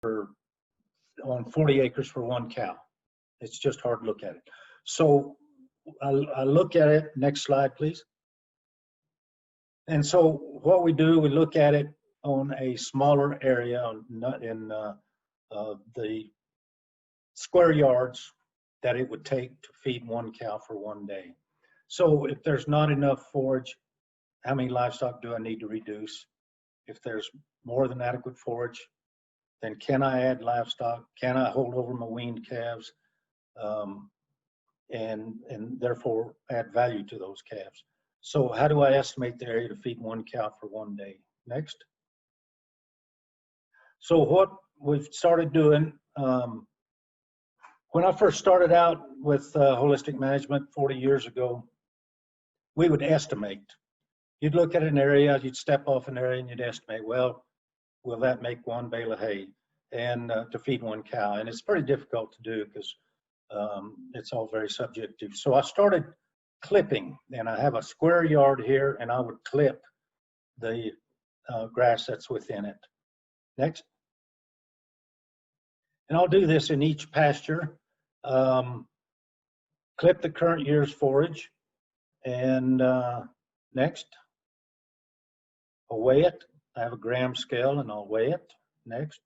on 40 acres for one cow. It's just hard to look at it. So I look at it, next slide, please. And so what we do, we look at it on a smaller area in the square yards that it would take to feed one cow for one day. So if there's not enough forage, how many livestock do I need to reduce? If there's more than adequate forage, then can I add livestock? Can I hold over my weaned calves? And therefore add value to those calves. So how do I estimate the area to feed one cow for one day? Next. So what we've started doing, when I first started out with holistic management 40 years ago, we would estimate. You'd look at an area, you'd step off an area and you'd estimate, well, will that make one bale of hay and to feed one cow? And it's pretty difficult to do because it's all very subjective. So I started clipping, and I have a square yard here, and I would clip the grass that's within it. Next. And I'll do this in each pasture. Clip the current year's forage, and next. I'll weigh it. I have a gram scale, and I'll weigh it. Next.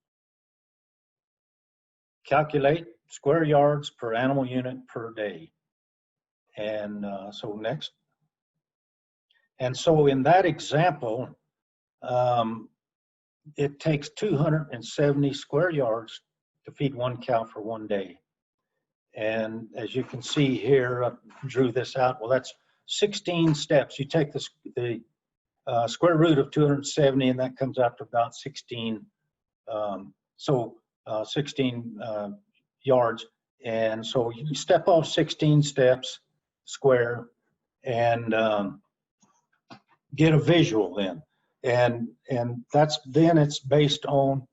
Calculate square yards per animal unit per day. And so next. And so in that example, it takes 270 square yards to feed one cow for one day. And as you can see here, I drew this out. Well, that's 16 steps. You take the square root of 270, and that comes out to about 16. 16 yards. And so you step off 16 steps square and get a visual then. And then it's based on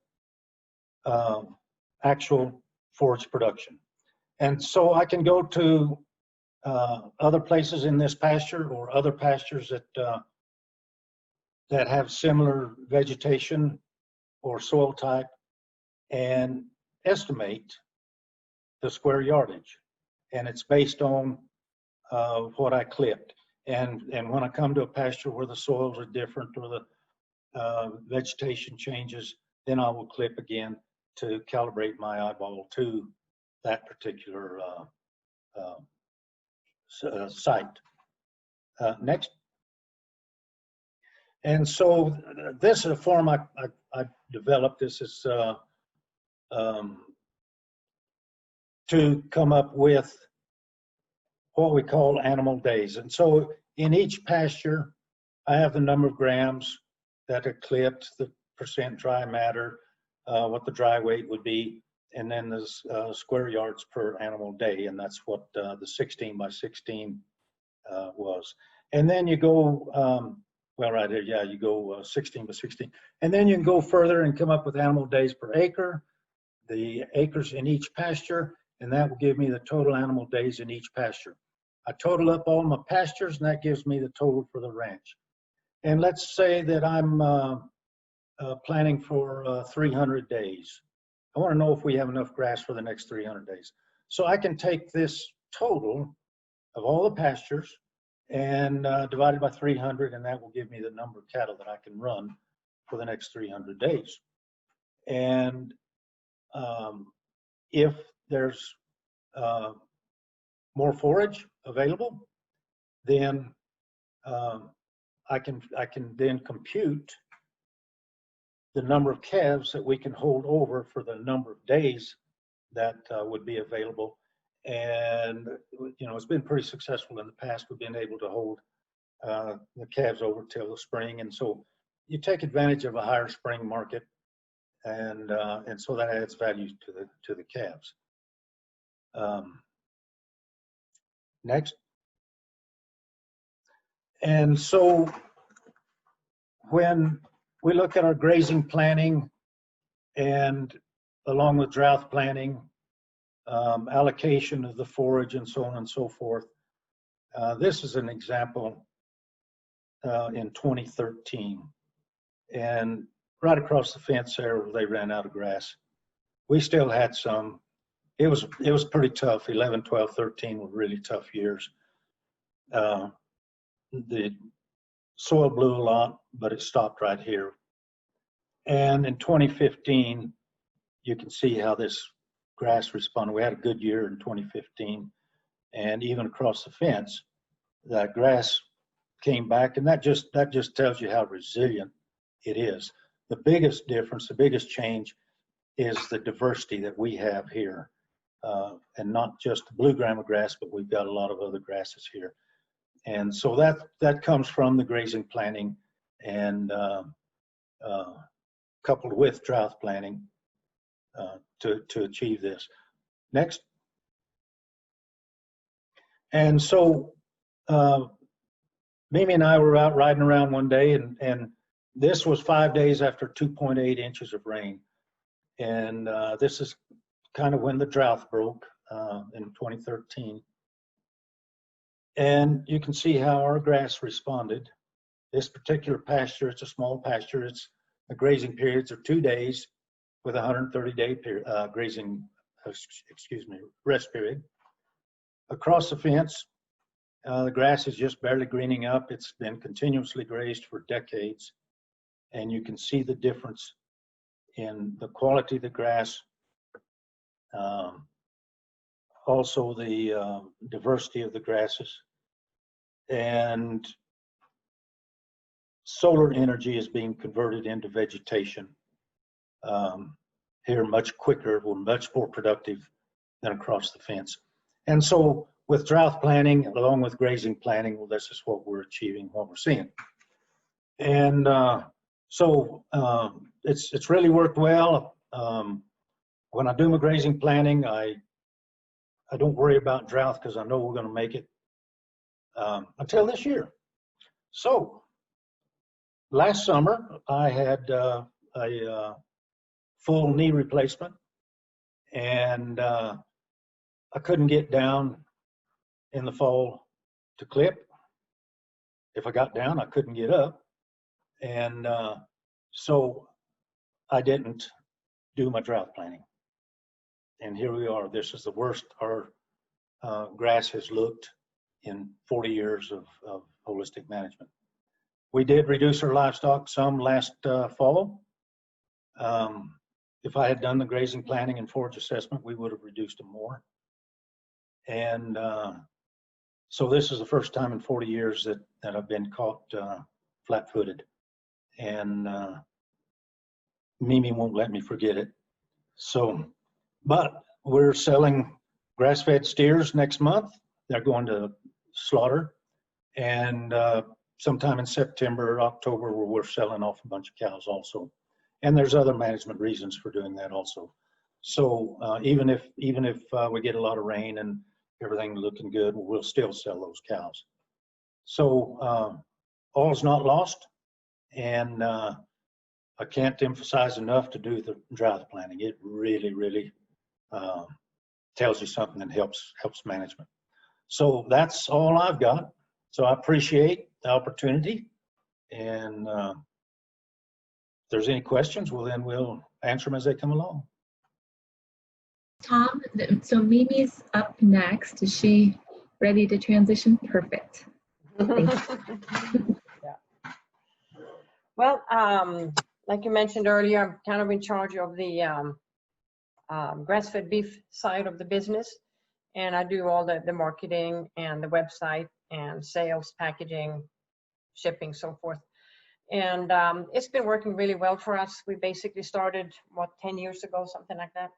actual forage production. And so I can go to other places in this pasture or other pastures that have similar vegetation or soil type and estimate the square yardage. And it's based on what I clipped. And when I come to a pasture where the soils are different or the vegetation changes, then I will clip again to calibrate my eyeball to that particular site. Next. And so this is a form I developed. This is to come up with what we call animal days. And so in each pasture, I have the number of grams that are clipped, the percent dry matter, what the dry weight would be, and then the square yards per animal day. And that's what the 16 by 16 was. And then you go, well, right here, yeah, you go 16 by 16. And then you can go further and come up with animal days per acre, the acres in each pasture, and that will give me the total animal days in each pasture. I total up all my pastures, and that gives me the total for the ranch. And let's say that I'm planning for 300 days. I want to know if we have enough grass for the next 300 days. So I can take this total of all the pastures and divide it by 300, and that will give me the number of cattle that I can run for the next 300 days. And if there's more forage available, then I can then compute the number of calves that we can hold over for the number of days that would be available. And you know, it's been pretty successful in the past. We've been able to hold the calves over till the spring, and so you take advantage of a higher spring market, and so that adds value to the calves. Next. And so when we look at our grazing planning and along with drought planning, allocation of the forage and so on and so forth, this is an example in 2013. And right across the fence there, they ran out of grass. we still had some. It was pretty tough. 11, 12, 13 were really tough years. The soil blew a lot, but it stopped right here. And in 2015, you can see how this grass responded. We had a good year in 2015, and even across the fence, that grass came back, and that just tells you how resilient it is. The biggest difference, the biggest change, is the diversity that we have here, and not just the blue grama grass, but we've got a lot of other grasses here. And so that comes from the grazing planning, and coupled with drought planning to achieve this. Next. And so Mimi and I were out riding around one day, and this was 5 days after 2.8 inches of rain. And this is kind of when the drought broke in 2013. And you can see how our grass responded. This particular pasture, it's a small pasture. It's the grazing periods are 2 days with a 130-day rest period. Across the fence, the grass is just barely greening up. It's been continuously grazed for decades. And you can see the difference in the quality of the grass, also the diversity of the grasses. And solar energy is being converted into vegetation here much quicker. We're much more productive than across the fence. And so with drought planning, along with grazing planning, well, this is what we're achieving, what we're seeing. And so it's really worked well. When I do my grazing planning, I don't worry about drought because I know we're going to make it until this year. So last summer, I had a full knee replacement, and I couldn't get down in the fall to clip. If I got down, I couldn't get up. And so I didn't do my drought planning. And here we are. This is the worst our grass has looked in 40 years of holistic management. We did reduce our livestock some last fall. If I had done the grazing planning and forage assessment, we would have reduced them more. And so this is the first time in 40 years that I've been caught flat-footed. And Mimi won't let me forget it. So, but we're selling grass-fed steers next month. They're going to slaughter. And sometime in September or October, we're selling off a bunch of cows also. And there's other management reasons for doing that also. So even if we get a lot of rain and everything looking good, we'll still sell those cows. So all's not lost. And I can't emphasize enough to do the drought planning. It really, really tells you something and helps management. So that's all I've got. So I appreciate the opportunity. And if there's any questions, well, then we'll answer them as they come along. Tom, so Mimi's up next. Is she ready to transition? Perfect. Thanks. Yeah. Well, like you mentioned earlier, I'm kind of in charge of the grass-fed beef side of the business, and I do all the marketing and the website and sales, packaging, shipping, so forth. And it's been working really well for us. We basically started, 10 years ago, something like that.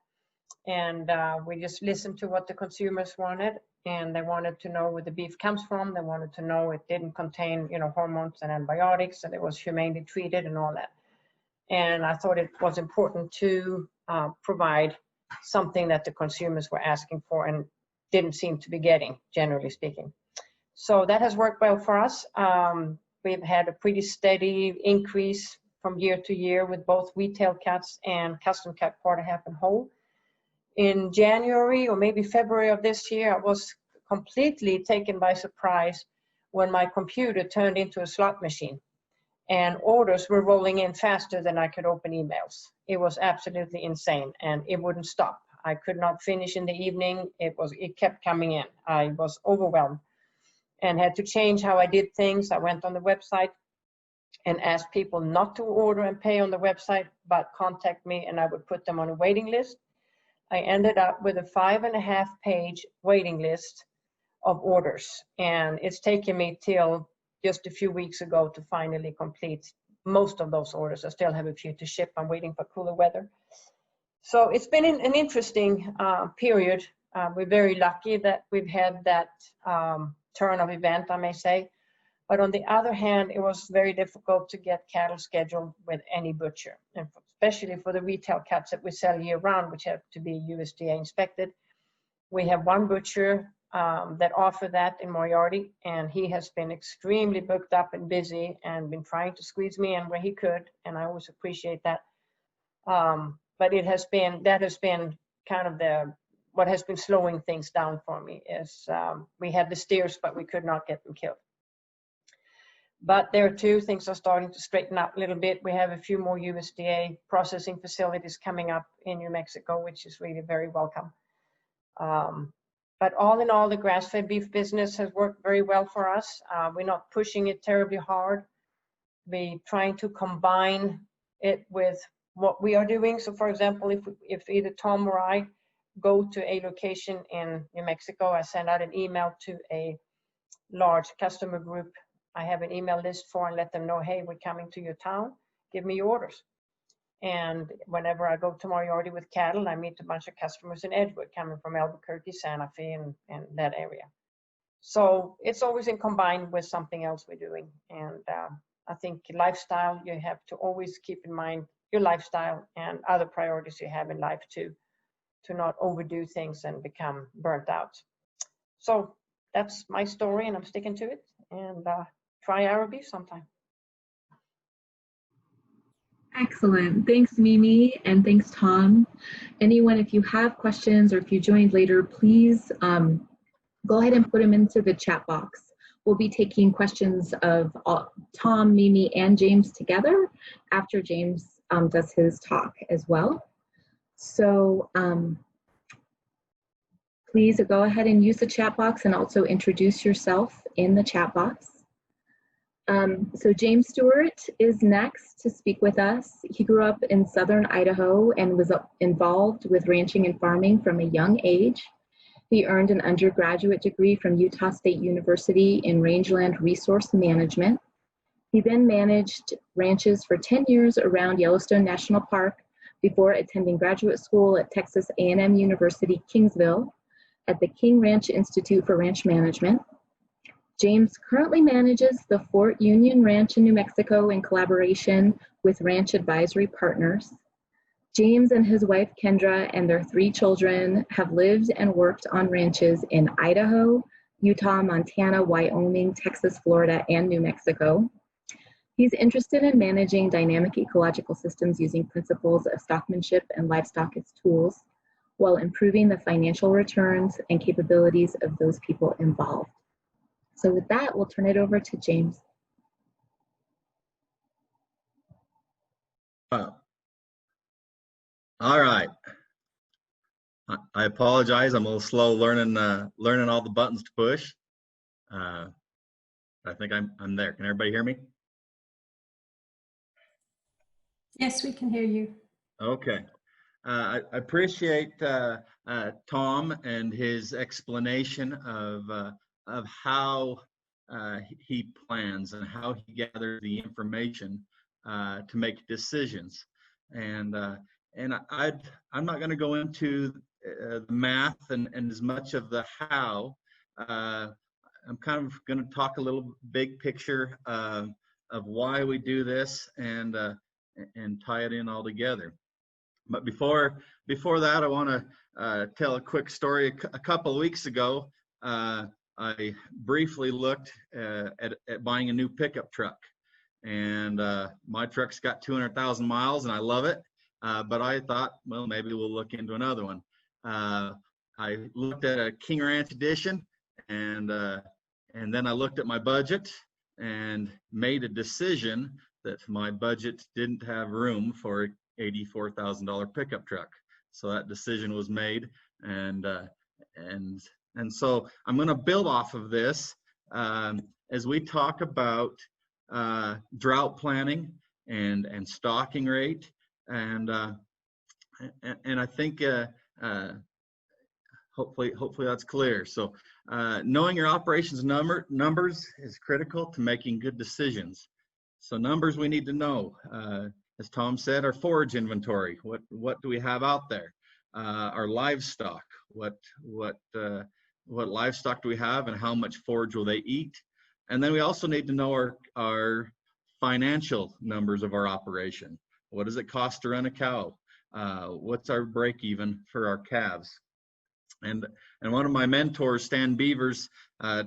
And we just listened to what the consumers wanted, and they wanted to know where the beef comes from. They wanted to know it didn't contain, hormones and antibiotics, and it was humanely treated and all that. And I thought it was important to provide something that the consumers were asking for and didn't seem to be getting, generally speaking. So that has worked well for us. We've had a pretty steady increase from year to year with both retail cuts and custom cut quarter, half, and whole. In January or maybe February of this year, I was completely taken by surprise when my computer turned into a slot machine. and orders were rolling in faster than I could open emails. It was absolutely insane, and it wouldn't stop. I could not finish in the evening. It kept coming in. I was overwhelmed and had to change how I did things. I went on the website and asked people not to order and pay on the website, but contact me and I would put them on a waiting list. I ended up with a 5.5-page waiting list of orders, and it's taken me till just a few weeks ago to finally complete most of those orders. I still have a few to ship. I'm waiting for cooler weather. So it's been an interesting period. We're very lucky that we've had that turn of event, I may say. But on the other hand, it was very difficult to get cattle scheduled with any butcher, and especially for the retail cuts that we sell year round, which have to be USDA inspected. We have one butcher that offer that in Moriarty, and he has been extremely booked up and busy and been trying to squeeze me in where he could, and I always appreciate that. But that has been kind of what has been slowing things down for me is we had the steers, but we could not get them killed. But there too, things are starting to straighten out a little bit. We have a few more USDA processing facilities coming up in New Mexico, which is really very welcome. But all in all, the grass-fed beef business has worked very well for us. We're not pushing it terribly hard. We're trying to combine it with what we are doing. So for example, if either Tom or I go to a location in New Mexico, I send out an email to a large customer group I have an email list for and let them know, hey, we're coming to your town, give me your orders. And whenever I go to Moriarty with cattle, I meet a bunch of customers in Edgewood coming from Albuquerque, Santa Fe, and that area. So it's always in combined with something else we're doing. And I think lifestyle, you have to always keep in mind your lifestyle and other priorities you have in life too, to not overdo things and become burnt out. So that's my story, and I'm sticking to it. And try our beef sometime. Excellent. Thanks, Mimi, and thanks, Tom. Anyone, if you have questions or if you joined later, please go ahead and put them into the chat box. We'll be taking questions of Tom, Mimi, and James together after James does his talk as well. So please go ahead and use the chat box and also introduce yourself in the chat box. So James Stewart is next to speak with us. He grew up in southern Idaho and was involved with ranching and farming from a young age. He earned an undergraduate degree from Utah State University in rangeland resource management. He then managed ranches for 10 years around Yellowstone National Park before attending graduate school at Texas A&M University, Kingsville, at the King Ranch Institute for Ranch Management. James currently manages the Fort Union Ranch in New Mexico in collaboration with Ranch Advisory Partners. James and his wife Kendra and their 3 children have lived and worked on ranches in Idaho, Utah, Montana, Wyoming, Texas, Florida, and New Mexico. He's interested in managing dynamic ecological systems using principles of stockmanship and livestock as tools, while improving the financial returns and capabilities of those people involved. So with that, we'll turn it over to James. All right. I apologize. I'm a little slow learning all the buttons to push. I think I'm there. Can everybody hear me? Yes, we can hear you. Okay. I appreciate Tom and his explanation of how he plans and how he gathers the information to make decisions. And I'm not going to go into the math and as much of the how. I'm kind of going to talk a little big picture of why we do this and tie it in all together. But before that, I want to tell a quick story. A couple of weeks ago, I briefly looked at buying a new pickup truck, and my truck's got 200,000 miles, and I love it. But I thought, well, maybe we'll look into another one. I looked at a King Ranch Edition, and then I looked at my budget and made a decision that my budget didn't have room for an $84,000 pickup truck. So that decision was made, and so I'm going to build off of this as we talk about drought planning and stocking rate, and I think hopefully that's clear. So knowing your operations numbers is critical to making good decisions. So numbers we need to know, as Tom said, our forage inventory. What do we have out there? Our livestock. What livestock do we have, and how much forage will they eat? And then we also need to know our financial numbers of our operation. What does it cost to run a cow? What's our break even for our calves? And one of my mentors, Stan Beavers,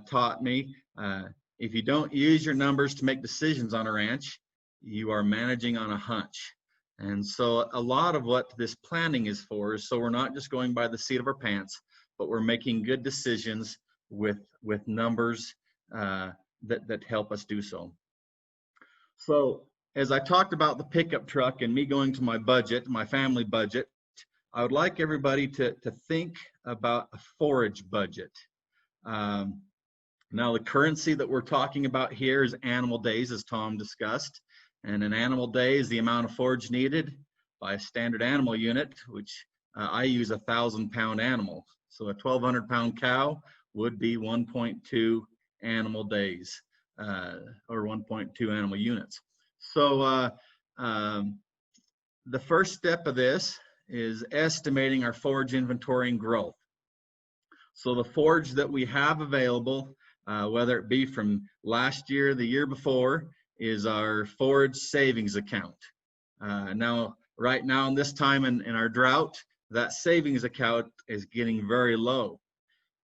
taught me, if you don't use your numbers to make decisions on a ranch, you are managing on a hunch. And so a lot of what this planning is for is so we're not just going by the seat of our pants, but we're making good decisions with numbers that help us do so. So as I talked about the pickup truck and me going to my budget, my family budget, I would like everybody to think about a forage budget. Now, the currency that we're talking about here is animal days, as Tom discussed. And an animal day is the amount of forage needed by a standard animal unit, which I use 1,000-pound animal. So a 1,200-pound cow would be 1.2 animal days, or 1.2 animal units. So the first step of this is estimating our forage inventory and growth. So the forage that we have available, whether it be from last year, the year before, is our forage savings account. Now, right now in this time in our drought, that savings account is getting very low.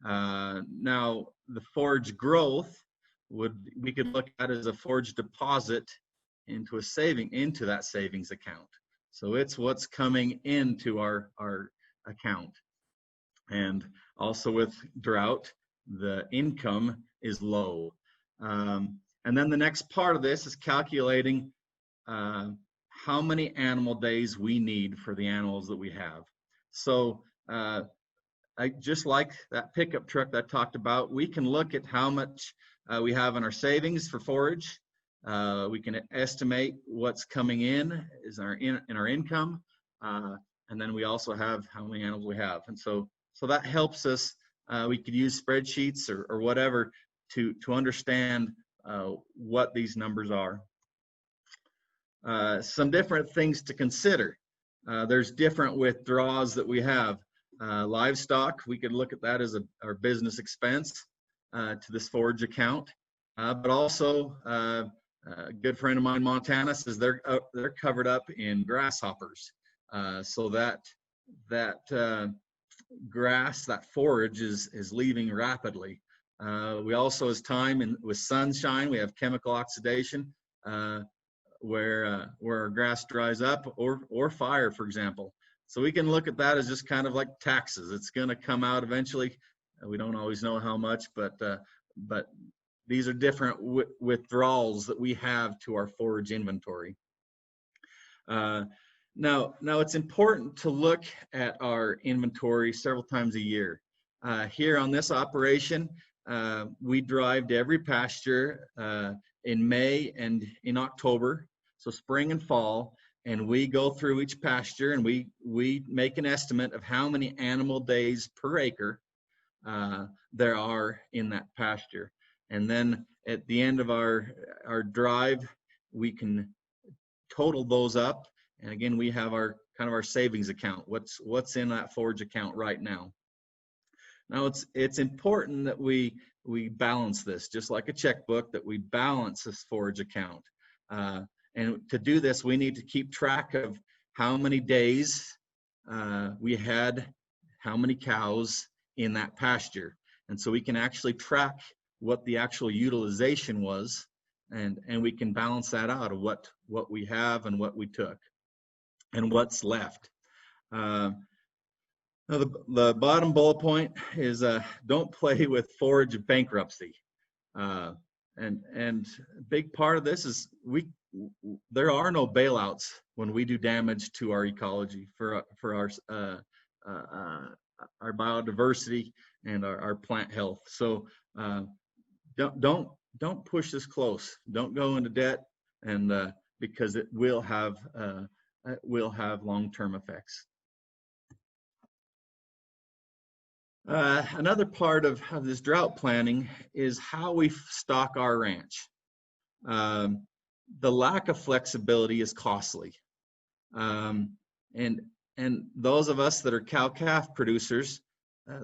Now, the forage growth we could look at as a forage deposit into that savings account. So it's what's coming into our account. And also with drought, the income is low. And then the next part of this is calculating how many animal days we need for the animals that we have. So just like that pickup truck that I talked about, we can look at how much we have in our savings for forage. We can estimate what's coming in our income, and then we also have how many animals we have. And so that helps us. We could use spreadsheets or whatever to understand what these numbers are. Some different things to consider. There's different withdrawals that we have. Livestock, we could look at that as our business expense to this forage account. But also, a good friend of mine in Montana says they're covered up in grasshoppers. So that grass, that forage is leaving rapidly. We also, as time with sunshine, we have chemical oxidation where our grass dries up, or fire, for example. So we can look at that as just kind of like taxes. It's going to come out eventually. We don't always know how much, but these are different withdrawals that we have to our forage inventory. Now it's important to look at our inventory several times a year. Here on this operation, we drive to every pasture in May and in October, so spring and fall, and we go through each pasture and we make an estimate of how many animal days per acre there are in that pasture. And then at the end of our drive, we can total those up. And again, we have our kind of our savings account. What's in that forage account right now? Now it's important that we balance this, just like a checkbook, that we balance this forage account. And to do this, we need to keep track of how many days we had, how many cows in that pasture. And so we can actually track what the actual utilization was, and we can balance that out of what we have and what we took and what's left. Now the bottom bullet point is don't play with forage bankruptcy. and a big part of this is there are no bailouts when we do damage to our ecology for our biodiversity and our plant health. So don't push this close. Don't go into debt, and because it will have long-term effects. Another part of this drought planning is how we stock our ranch. The lack of flexibility is costly. And those of us that are cow-calf producers,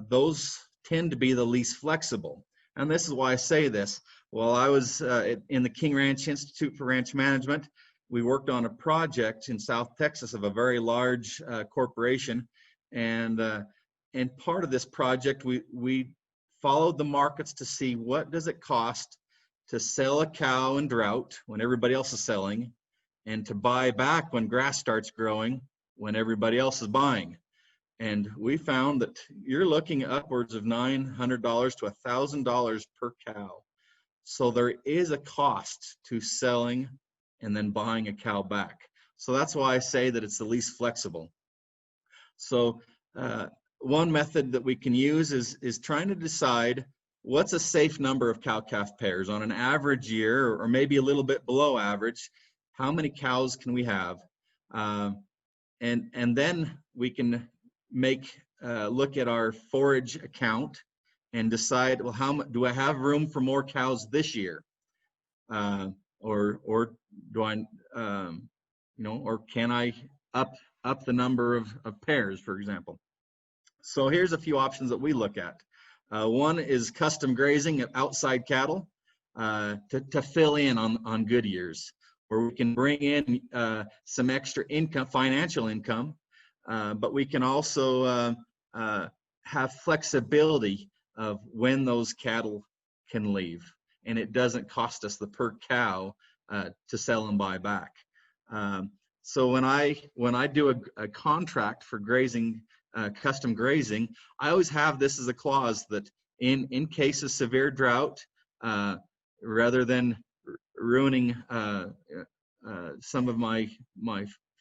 those tend to be the least flexible. And this is why I say this. While I was in the King Ranch Institute for Ranch Management, we worked on a project in South Texas of a very large corporation. And part of this project, we followed the markets to see what does it cost to sell a cow in drought when everybody else is selling, and to buy back when grass starts growing when everybody else is buying. And we found that you're looking at upwards of $900 to $1,000 per cow. So there is a cost to selling and then buying a cow back. So that's why I say that it's the least flexible. So one method that we can use is trying to decide what's a safe number of cow-calf pairs on an average year, or maybe a little bit below average. How many cows can we have? And then we can look at our forage account and decide, well, how much do I have room for more cows this year, or do I, or can I up the number of pairs, for example? So here's a few options that we look at. One is custom grazing of outside cattle to fill in on good years, where we can bring in some extra income, financial income, but we can also have flexibility of when those cattle can leave, and it doesn't cost us the per cow to sell and buy back. So when I do a contract for grazing, custom grazing, I always have this as a clause that in case of severe drought, rather than ruining some of my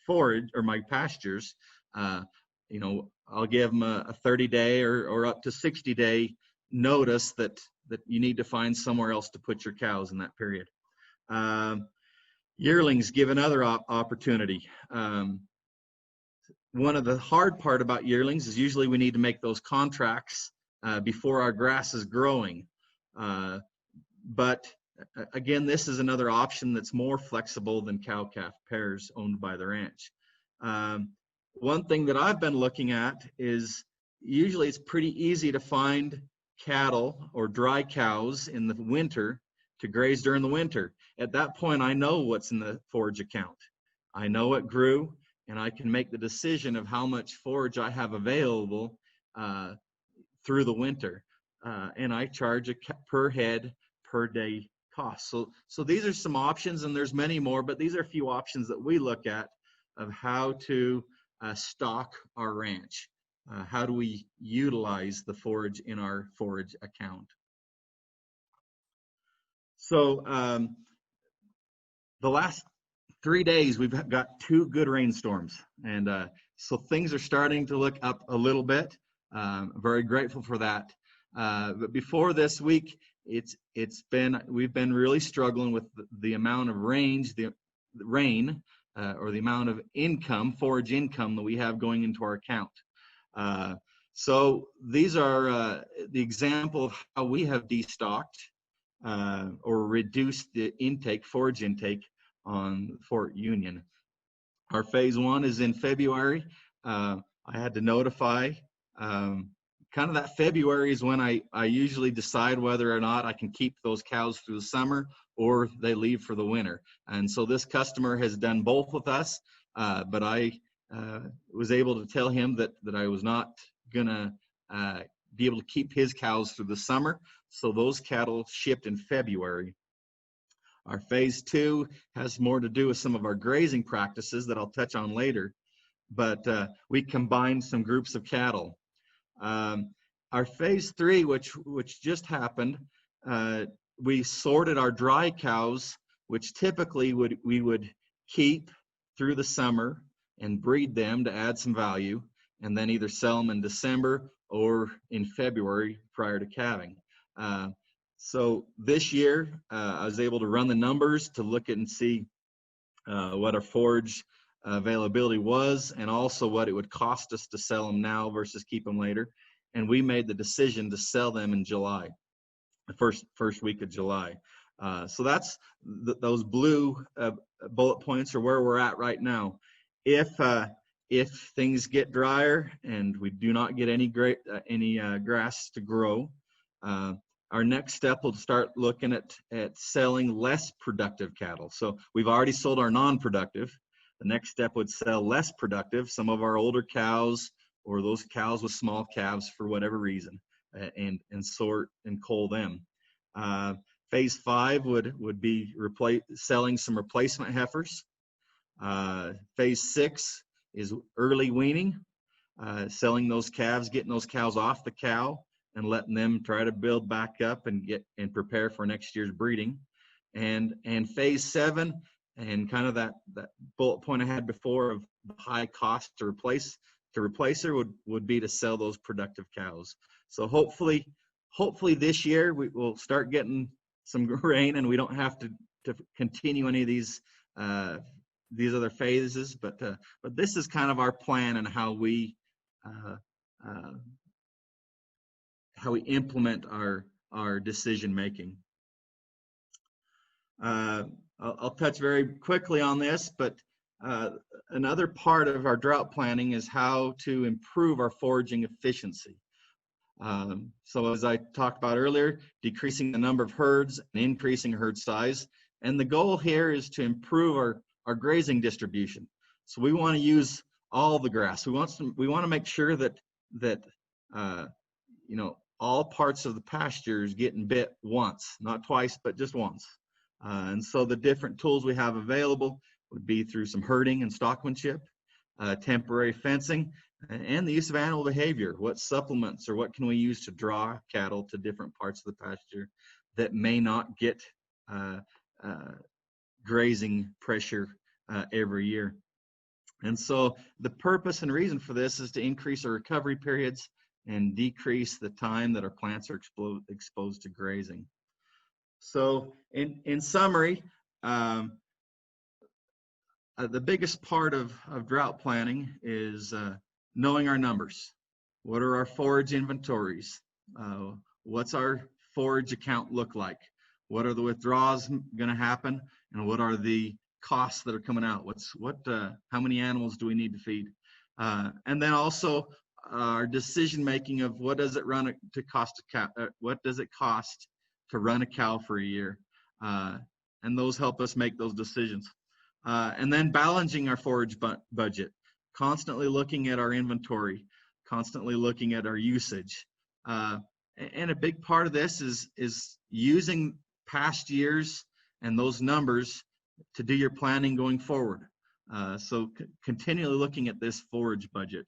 forage or my pastures, I'll give them a 30-day or up to 60-day notice that you need to find somewhere else to put your cows in that period. Yearlings give another opportunity. One of the hard part about yearlings is usually we need to make those contracts before our grass is growing. But again, this is another option that's more flexible than cow-calf pairs owned by the ranch. One thing that I've been looking at is usually it's pretty easy to find cattle or dry cows in the winter to graze during the winter. At that point, I know what's in the forage account. I know it grew, and I can make the decision of how much forage I have available through the winter. And I charge a per head, per day cost. So these are some options, and there's many more, but these are a few options that we look at of how to stock our ranch. How do we utilize the forage in our forage account? So the last 3 days, we've got 2 good rainstorms, and so things are starting to look up a little bit. Very grateful for that. But before this week, we've been really struggling with the amount of rain, or the amount of income, forage income that we have going into our account. So these are the example of how we have destocked or reduced the intake, forage intake on Fort Union. Our phase 1 is in February. I had to notify, kind of that February is when I usually decide whether or not I can keep those cows through the summer or they leave for the winter. And so this customer has done both with us, but I was able to tell him that I was not gonna be able to keep his cows through the summer. So those cattle shipped in February. Our phase 2 has more to do with some of our grazing practices that I'll touch on later, but we combined some groups of cattle. Our phase 3, which just happened, we sorted our dry cows, which typically we would keep through the summer and breed them to add some value, and then either sell them in December or in February prior to calving. So this year, I was able to run the numbers to look at and see what our forage availability was, and also what it would cost us to sell them now versus keep them later. And we made the decision to sell them in July, the first week of July. So that's those blue bullet points are where we're at right now. If things get drier and we do not get any grass to grow, our next step will start looking at selling less productive cattle. So we've already sold our non-productive. The next step would sell less productive, some of our older cows or those cows with small calves for whatever reason, and sort and cull them. Phase 5 would be selling some replacement heifers. Phase 6 is early weaning, selling those calves, getting those cows off the cow and letting them try to build back up and prepare for next year's breeding. And phase 7, and kind of that bullet point I had before of the high cost to replace her would be to sell those productive cows. So hopefully this year we will start getting some grain and we don't have to continue any of these other phases, but this is kind of our plan and how we implement our decision making. I'll touch very quickly on this, but another part of our drought planning is how to improve our foraging efficiency. So as I talked about earlier, decreasing the number of herds and increasing herd size. And the goal here is to improve our grazing distribution. So we want to use all the grass. We want to make sure that all parts of the pasture is getting bit once, not twice, but just once. And so the different tools we have available would be through some herding and stockmanship, temporary fencing, and the use of animal behavior. What supplements or what can we use to draw cattle to different parts of the pasture that may not get grazing pressure every year. And so the purpose and reason for this is to increase our recovery periods and decrease the time that our plants are exposed to grazing. So in summary, the biggest part of drought planning is knowing our numbers. What are our forage inventories? What's our forage account look like? What are the withdrawals going to happen? And what are the costs that are coming out? How many animals do we need to feed? And then also our decision making of what does it cost to run a cow for a year? And those help us make those decisions. And then balancing our forage budget, constantly looking at our inventory, constantly looking at our usage. And a big part of this is using past years and those numbers to do your planning going forward. So continually looking at this forage budget.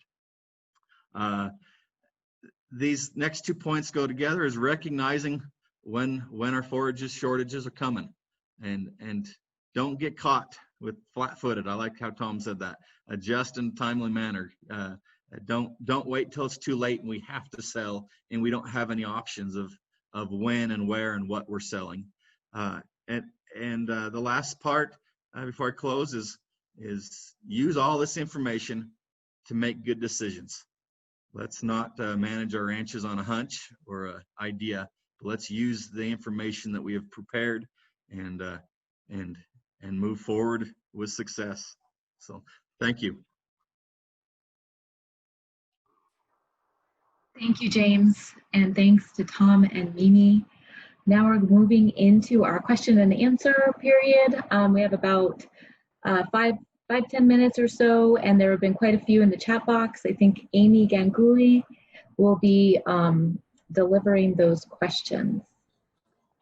These next 2 points go together, is recognizing when our forage shortages are coming, and don't get caught with flat-footed. I like how Tom said that. Adjust in a timely manner. Don't wait till it's too late and we have to sell and we don't have any options of when and where and what we're selling. And the last part before I close is use all this information to make good decisions. Let's not manage our ranches on a hunch or an idea, but let's use the information that we have prepared and move forward with success. So thank you. Thank you, James, and thanks to Tom and Mimi. Now we're moving into our question and answer period. We have about 5-10 minutes or so, and there have been quite a few in the chat box. I think Amy Ganguly will be delivering those questions.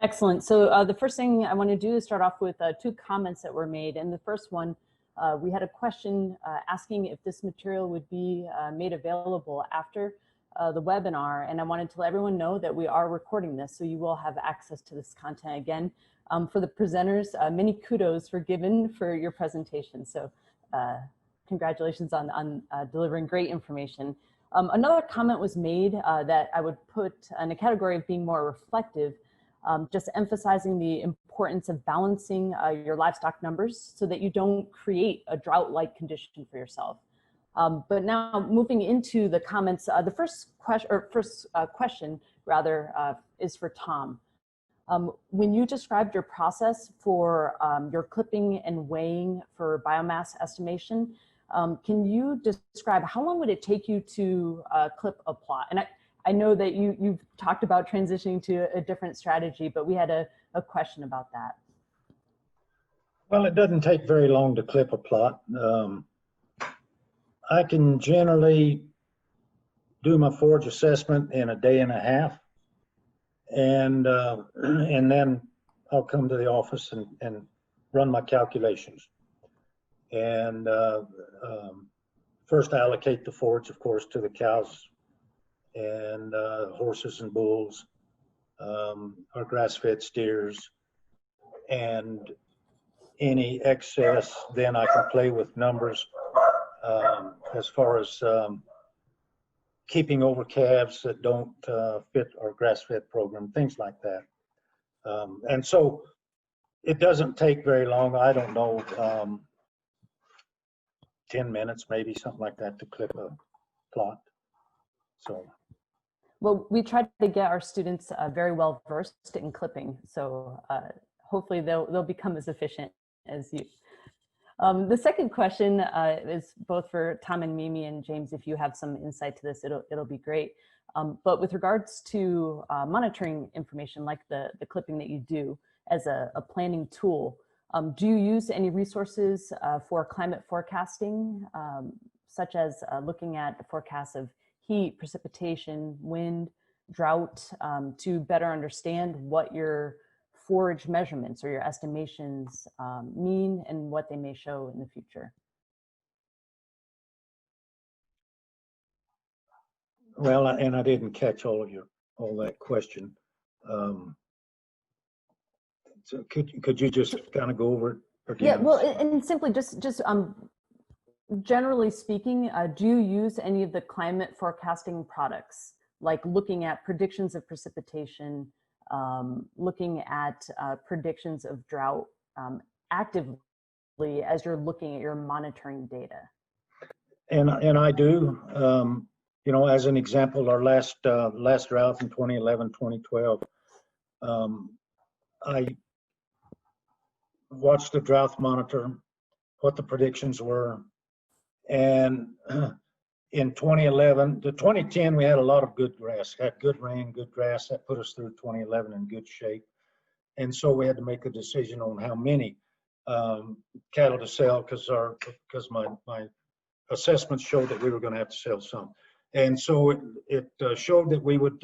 Excellent. So the first thing I want to do is start off with 2 comments that were made. And the first one, we had a question asking if this material would be made available after the webinar, and I wanted to let everyone know that we are recording this, so you will have access to this content again. For the presenters, many kudos for your presentation. So congratulations on delivering great information. Another comment was made that I would put in a category of being more reflective, just emphasizing the importance of balancing your livestock numbers so that you don't create a drought-like condition for yourself. But now moving into the comments, the first question is for Tom. When you described your process for your clipping and weighing for biomass estimation, can you describe how long would it take you to clip a plot? And I know that you've talked about transitioning to a different strategy, but we had a question about that. Well, it doesn't take very long to clip a plot. I can generally do my forage assessment in a day and a half, and then I'll come to the office and run my calculations. And first I allocate the forage, of course, to the cows and horses and bulls, our grass-fed steers, and any excess, then I can play with numbers as far as keeping over calves that don't fit our grass-fed program, things like that. And so it doesn't take very long. I don't know, 10 minutes, maybe something like that to clip a plot. So. Well, we try to get our students very well versed in clipping, so hopefully they'll become as efficient as you. The second question is both for Tom and Mimi, and James, if you have some insight to this, it'll be great. But with regards to monitoring information like the clipping that you do as a planning tool, do you use any resources for climate forecasting, such as looking at forecasts of heat, precipitation, wind, drought, to better understand what your forage measurements or your estimations mean and what they may show in the future? Well, and I didn't catch all that question. So could you just kind of go over it again? Yeah, well, and simply just generally speaking, do you use any of the climate forecasting products, like looking at predictions of precipitation, looking at predictions of drought actively as you're looking at your monitoring data? And I do. You know, as an example, our last drought in 2011, 2012, I watched the drought monitor, what the predictions were, and in 2011 to 2010, we had a lot of good grass, had good rain, good grass. That put us through 2011 in good shape. And so we had to make a decision on how many cattle to sell, because my assessments showed that we were going to have to sell some. And so it showed that we would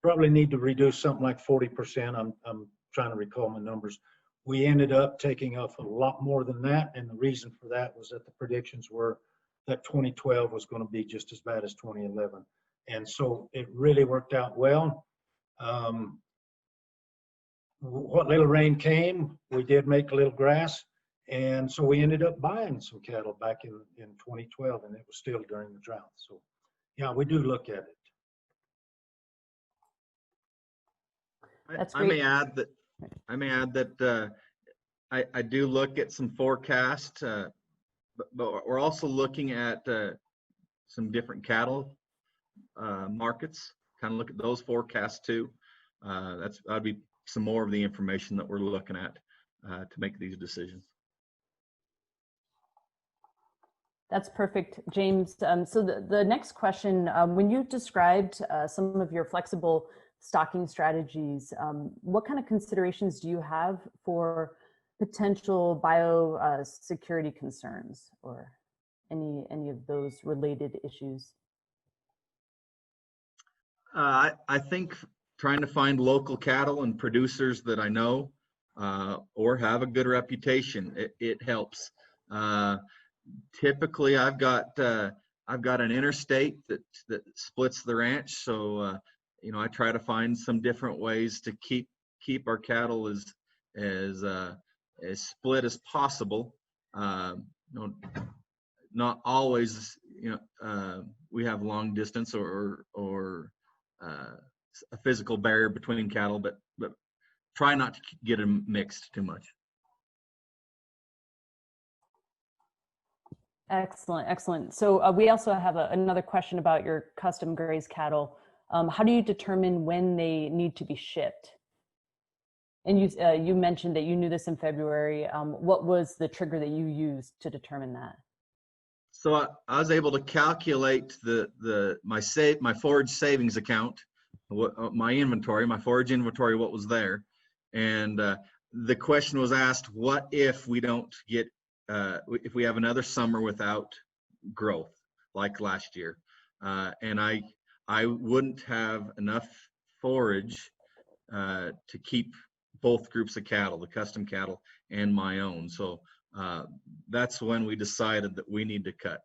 probably need to reduce something like 40%. I'm trying to recall my numbers. We ended up taking off a lot more than that, and the reason for that was that the predictions were that 2012 was going to be just as bad as 2011. And so it really worked out well. What little rain came, we did make a little grass, and so we ended up buying some cattle back in 2012, and it was still during the drought. So yeah, we do look at it. That's I great. may add that I do look at some forecasts, but we're also looking at some different cattle markets. Kind of look at those forecasts too. That'd be some more of the information that we're looking at to make these decisions. That's perfect, James. So the next question, when you described some of your flexible stocking strategies, what kind of considerations do you have for potential biosecurity concerns or any of those related issues? I think trying to find local cattle and producers that I know or have a good reputation, it helps. Typically, I've got I've got an interstate that splits the ranch, so you know, I try to find some different ways to keep our cattle as split as possible. You know, not always, you know, we have long distance or a physical barrier between cattle, but try not to get them mixed too much. Excellent, excellent. So we also have another question about your custom grazed cattle. How do you determine when they need to be shipped? And you mentioned that you knew this in February. What was the trigger that you used to determine that? So I was able to calculate my forage savings account, my inventory, my forage inventory, what was there, and the question was asked: what if we don't get if we have another summer without growth like last year? And I wouldn't have enough forage to keep both groups of cattle, the custom cattle and my own. So that's when we decided that we need to cut.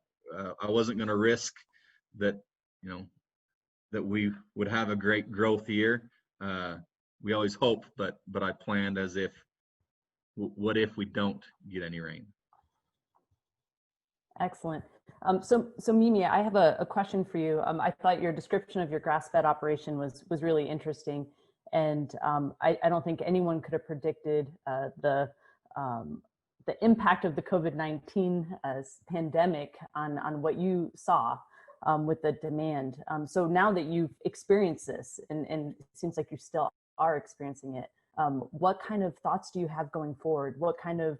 I wasn't going to risk that, you know, that we would have a great growth year. We always hope, but I planned as if, what if we don't get any rain? Excellent. So Mimi, I have a question for you. I thought your description of your grass-fed operation was really interesting, and I don't think anyone could have predicted the impact of the COVID-19 pandemic on what you saw with the demand. So now that you've experienced this, and it seems like you still are experiencing it, what kind of thoughts do you have going forward? What kind of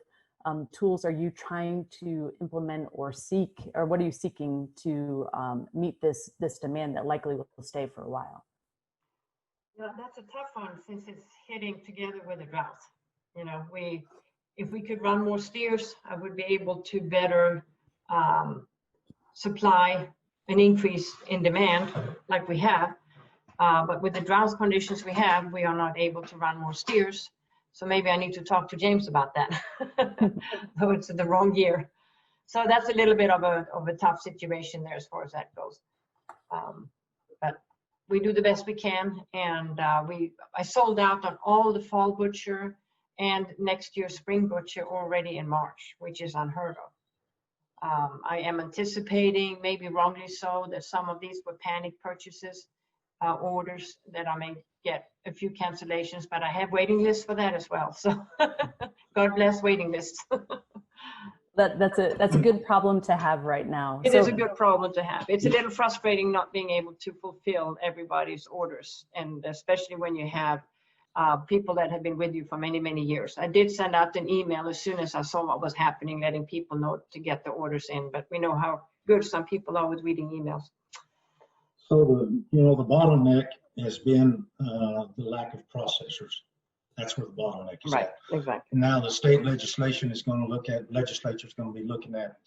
tools are you trying to implement or seek, or what are you seeking to meet this demand that likely will stay for a while? Yeah, that's a tough one since it's hitting together with the drought. You know, if we could run more steers, I would be able to better supply an increase in demand like we have. But with the drought conditions we have, we are not able to run more steers. So maybe I need to talk to James about that. Though it's the wrong year. So that's a little bit of a tough situation there as far as that goes. But we do the best we can, and I sold out on all the fall butcher and next year's spring butcher already in March, which is unheard of. I am anticipating, maybe wrongly so, that some of these were panic purchases, orders that I may get a few cancellations, but I have waiting lists for that as well. So God bless waiting lists. That's a good problem to have right now. It is a good problem to have. It's a little frustrating not being able to fulfill everybody's orders, and especially when you have people that have been with you for many, many years. I did send out an email as soon as I saw what was happening, letting people know to get the orders in, but we know how good some people are with reading emails. So the bottleneck has been the lack of processors. That's where the bottleneck is Right, at. exactly. Now the state legislature is going to be looking at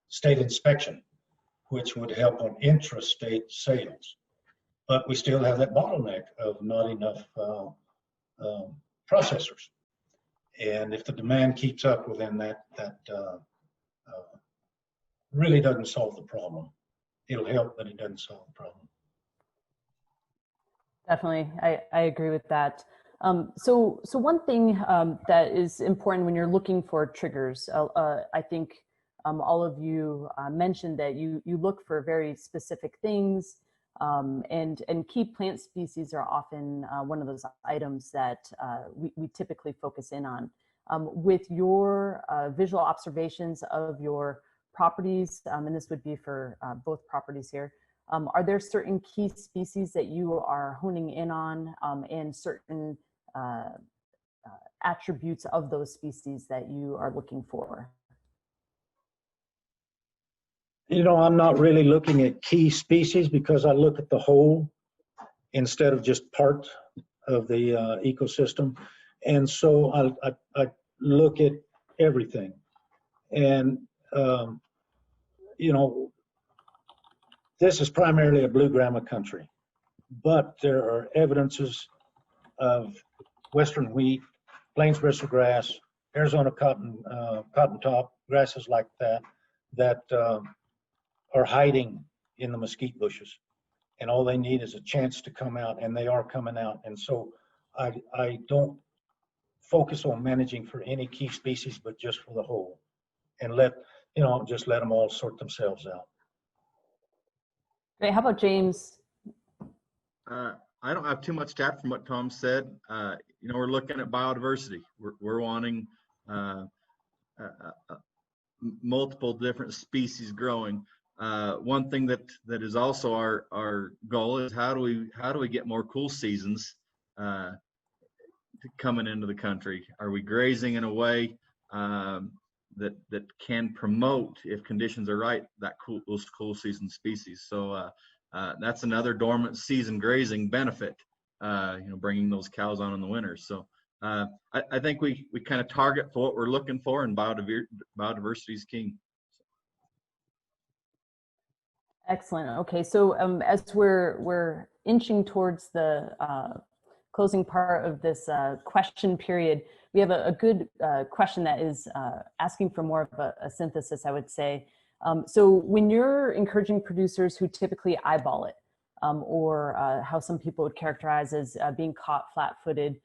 state inspection, which would help on intrastate sales. But we still have that bottleneck of not enough processors. And if the demand keeps up within that really doesn't solve the problem. It'll help, but it doesn't solve the problem. Definitely, I agree with that. So one thing that is important when you're looking for triggers, I think all of you mentioned that you look for very specific things, and key plant species are often one of those items that we typically focus in on. With your visual observations of your properties, and this would be for both properties here, are there certain key species that you are honing in on, and certain attributes of those species that you are looking for? You know, I'm not really looking at key species because I look at the whole instead of just part of the ecosystem. And so I look at everything. And, you know, this is primarily a blue grama country, but there are evidences of western wheat, plains bristlegrass, Arizona cotton top, grasses like that are hiding in the mesquite bushes, and all they need is a chance to come out, and they are coming out. And so I don't focus on managing for any key species, but just for the whole, and just let them all sort themselves out. Great. How about James? I don't have too much to add from what Tom said. We're looking at biodiversity. We're wanting multiple different species growing. One thing that is also our goal is how do we get more cool seasons coming into the country? Are we grazing in a way that can promote, if conditions are right, those cool season species? So that's another dormant season grazing benefit. Bringing those cows on in the winter. So I think we kind of target for what we're looking for, and biodiversity is key. Excellent. Okay, so as we're inching towards the closing part of this question period, we have a good question that is asking for more of a synthesis, I would say. So when you're encouraging producers who typically eyeball it, or how some people would characterize as being caught flat-footed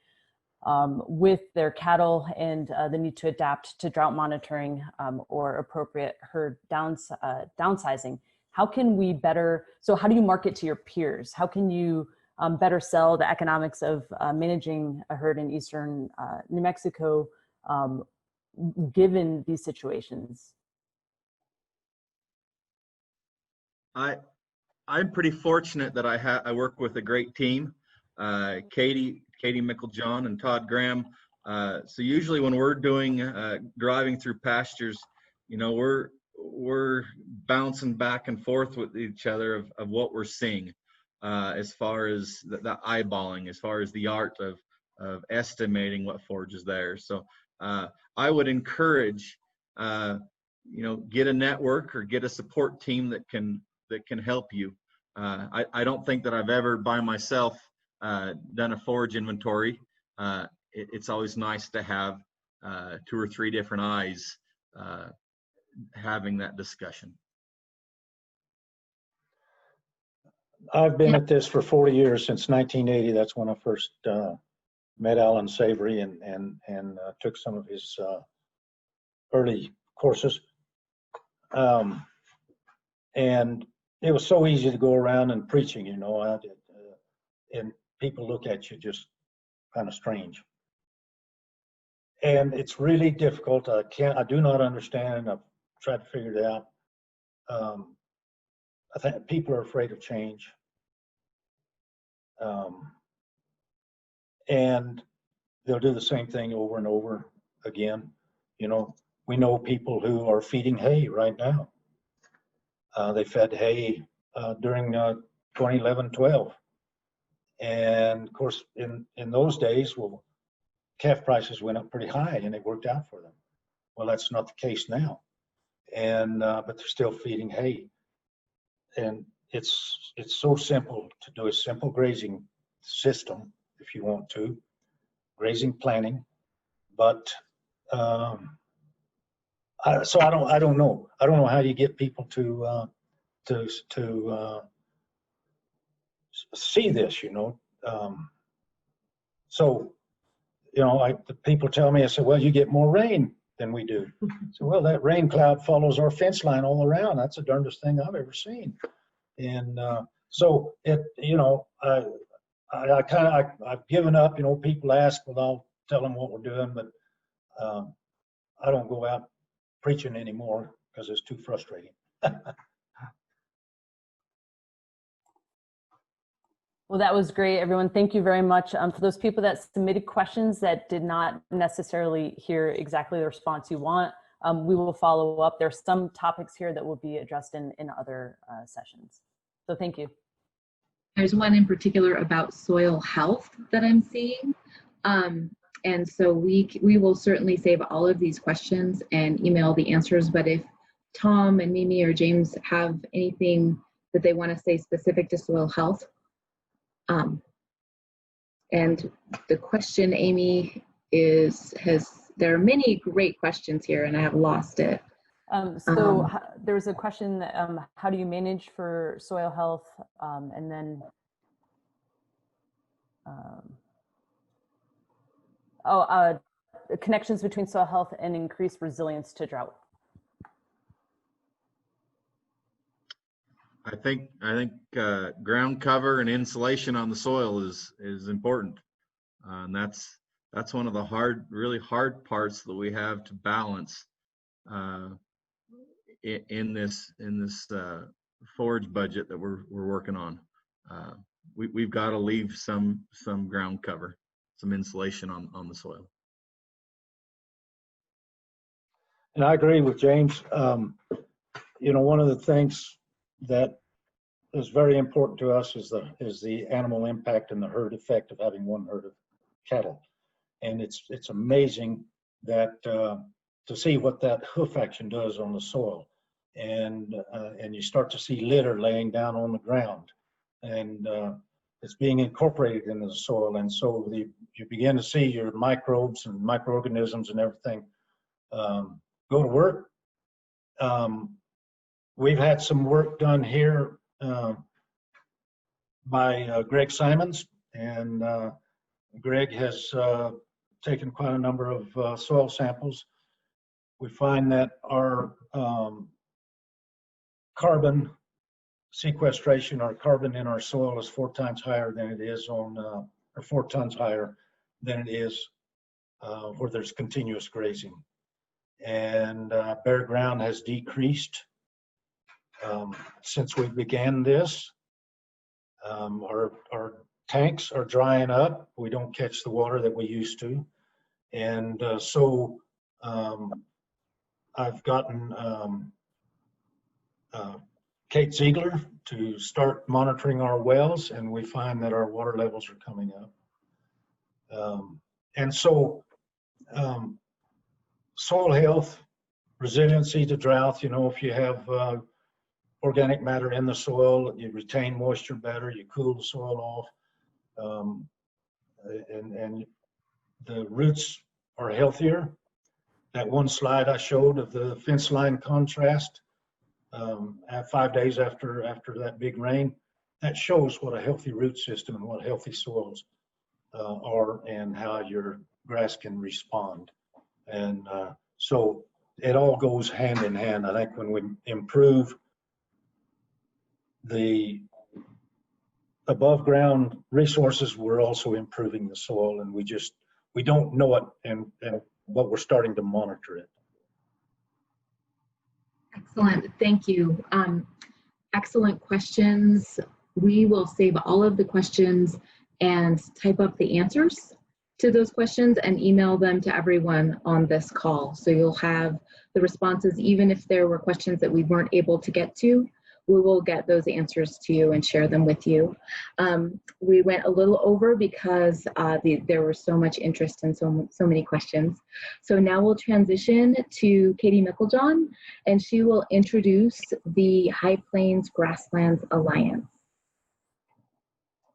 with their cattle, and the need to adapt to drought monitoring or appropriate herd downsizing, how can we better, so how do you market to your peers? How can you better sell the economics of managing a herd in eastern New Mexico given these situations? I'm pretty fortunate that I work with a great team, Katie Micklejohn and Todd Graham. So usually when we're driving through pastures, we're bouncing back and forth with each other of what we're seeing, as far as the eyeballing, as far as the art of estimating what forage is there. So I would encourage, get a network or get a support team that can help you. I don't think that I've ever by myself done a forage inventory. It's always nice to have 2 or 3 different eyes having that discussion. I've been at this for 40 years, since 1980. That's when I first met Alan Savory and took some of his early courses. And it was so easy to go around and preaching, and people look at you just kind of strange. And it's really difficult. I do not understand. I've tried to figure it out. I think people are afraid of change. And they'll do the same thing over and over again. We know people who are feeding hay right now. They fed hay during 2011-12. And of course, in those days, calf prices went up pretty high and it worked out for them. Well, that's not the case now. And but they're still feeding hay. And it's so simple to do a simple grazing system if you want to, grazing planning. But so I don't know how you get people to see this, So, the people tell me, I said, well, you get more rain than we do. So, well, that rain cloud follows our fence line all around. That's the darndest thing I've ever seen. And so I've given up. People ask, well, I'll tell them what we're doing, but I don't go out preaching anymore because it's too frustrating. Well, that was great, everyone. Thank you very much. For those people that submitted questions that did not necessarily hear exactly the response you want, we will follow up. There's some topics here that will be addressed in other sessions. So thank you. There's one in particular about soil health that I'm seeing. And so we will certainly save all of these questions and email the answers. But if Tom and Mimi or James have anything that they want to say specific to soil health, and the question, Amy, there are many great questions here and I have lost it. There was a question that, how do you manage for soil health? And then, connections between soil health and increased resilience to drought. I think ground cover and insulation on the soil is important, and that's one of the really hard parts that we have to balance in this forage budget that we're working on. We've got to leave some ground cover, some insulation on the soil. And I agree with James. You know, one of the things that is very important to us is the animal impact and the herd effect of having one herd of cattle. And it's amazing that to see what that hoof action does on the soil, and you start to see litter laying down on the ground, and it's being incorporated into the soil, and so you begin to see your microbes and microorganisms and everything go to work. We've had some work done here by Greg Simons, and Greg has taken quite a number of soil samples. We find that our carbon sequestration, our carbon in our soil is 4 times higher than it is or 4 tons higher than it is where there's continuous grazing. And bare ground has decreased since we began this. Our tanks are drying up. We don't catch the water that we used to. And so I've gotten Kate Ziegler to start monitoring our wells, and we find that our water levels are coming up. And so soil health, resiliency to drought, you know, if you have organic matter in the soil, you retain moisture better, you cool the soil off, and the roots are healthier. That one slide I showed of the fence line contrast, 5 days after that big rain, that shows what a healthy root system and what healthy soils are, and how your grass can respond. And so it all goes hand in hand. I think when we improve the above ground resources, we're also improving the soil, and we don't know it, and but we're starting to monitor it. Excellent, thank you. Excellent questions. We will save all of the questions and type up the answers to those questions and email them to everyone on this call. So you'll have the responses, even if there were questions that we weren't able to get to, we will get those answers to you and share them with you. We went a little over because there was so much interest and so many questions. So now we'll transition to Katie Meiklejohn, and she will introduce the High Plains Grasslands Alliance.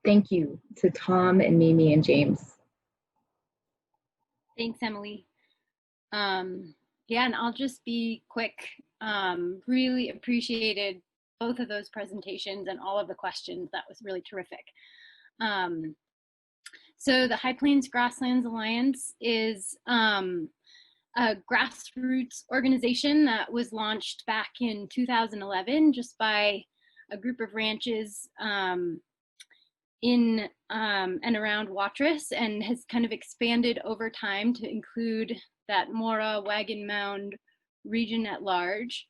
Thank you to Tom and Mimi and James. Thanks, Emily. Yeah, and I'll just be quick. Really appreciated both of those presentations and all of the questions. That was really terrific. So the High Plains Grasslands Alliance is a grassroots organization that was launched back in 2011 just by a group of ranches in and around Watrous, and has kind of expanded over time to include that Mora, Wagon Mound region at large.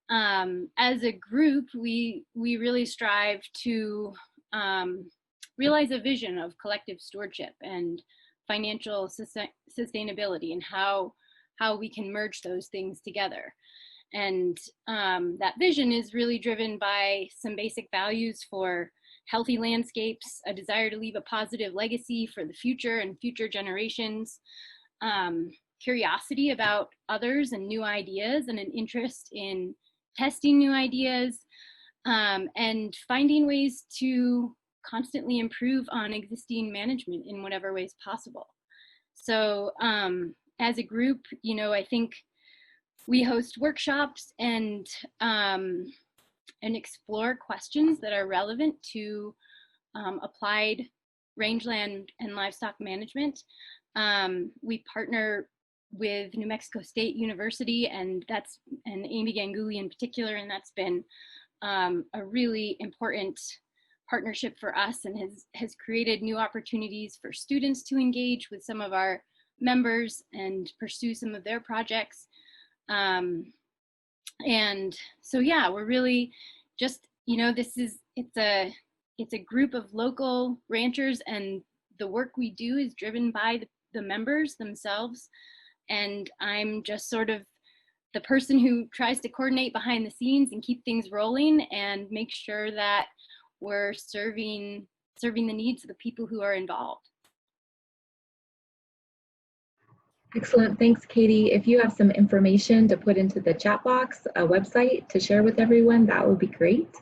As a group, we really strive to realize a vision of collective stewardship and financial sustainability, and how we can merge those things together. And that vision is really driven by some basic values for healthy landscapes, a desire to leave a positive legacy for the future and future generations, curiosity about others and new ideas, and an interest in testing new ideas, and finding ways to constantly improve on existing management in whatever ways possible. So as a group, you know, I think we host workshops and explore questions that are relevant to applied rangeland and livestock management. We partner with New Mexico State University, and Amy Ganguly in particular, and that's been a really important partnership for us, and has created new opportunities for students to engage with some of our members and pursue some of their projects. And so yeah, we're really just, it's a group of local ranchers, and the work we do is driven by the members themselves. And I'm just sort of the person who tries to coordinate behind the scenes and keep things rolling and make sure that we're serving the needs of the people who are involved. Excellent. Thanks, Katie. If you have some information to put into the chat box, a website to share with everyone, that would be great.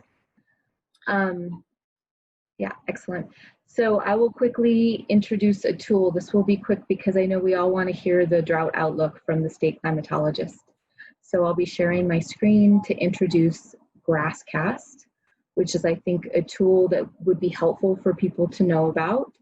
Yeah, excellent. So I will quickly introduce a tool. This will be quick because I know we all want to hear the drought outlook from the state climatologist. So I'll be sharing my screen to introduce GrassCast, which is, I think, a tool that would be helpful for people to know about.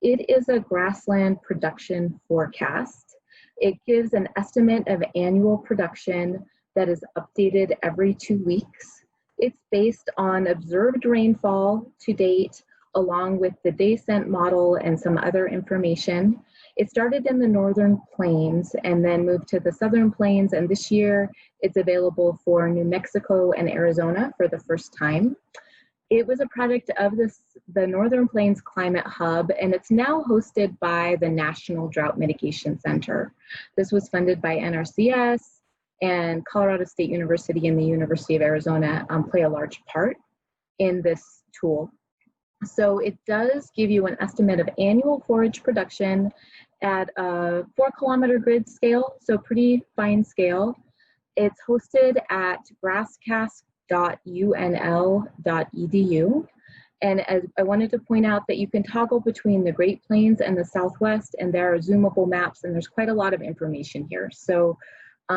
It is a grassland production forecast. It gives an estimate of annual production that is updated every 2 weeks. It's based on observed rainfall to date, along with the DayCent model and some other information. It started in the northern plains and then moved to the southern plains, and this year it's available for New Mexico and Arizona for the first time. It was a project of the Northern Plains Climate Hub, and it's now hosted by the National Drought Mitigation Center. This was funded by NRCS, and Colorado State University and the University of Arizona play a large part in this tool. So it does give you an estimate of annual forage production at a 4-kilometer grid scale, so pretty fine scale. It's hosted at grasscast.unl.edu. And as I wanted to point out that you can toggle between the Great Plains and the Southwest, and there are zoomable maps, and there's quite a lot of information here. So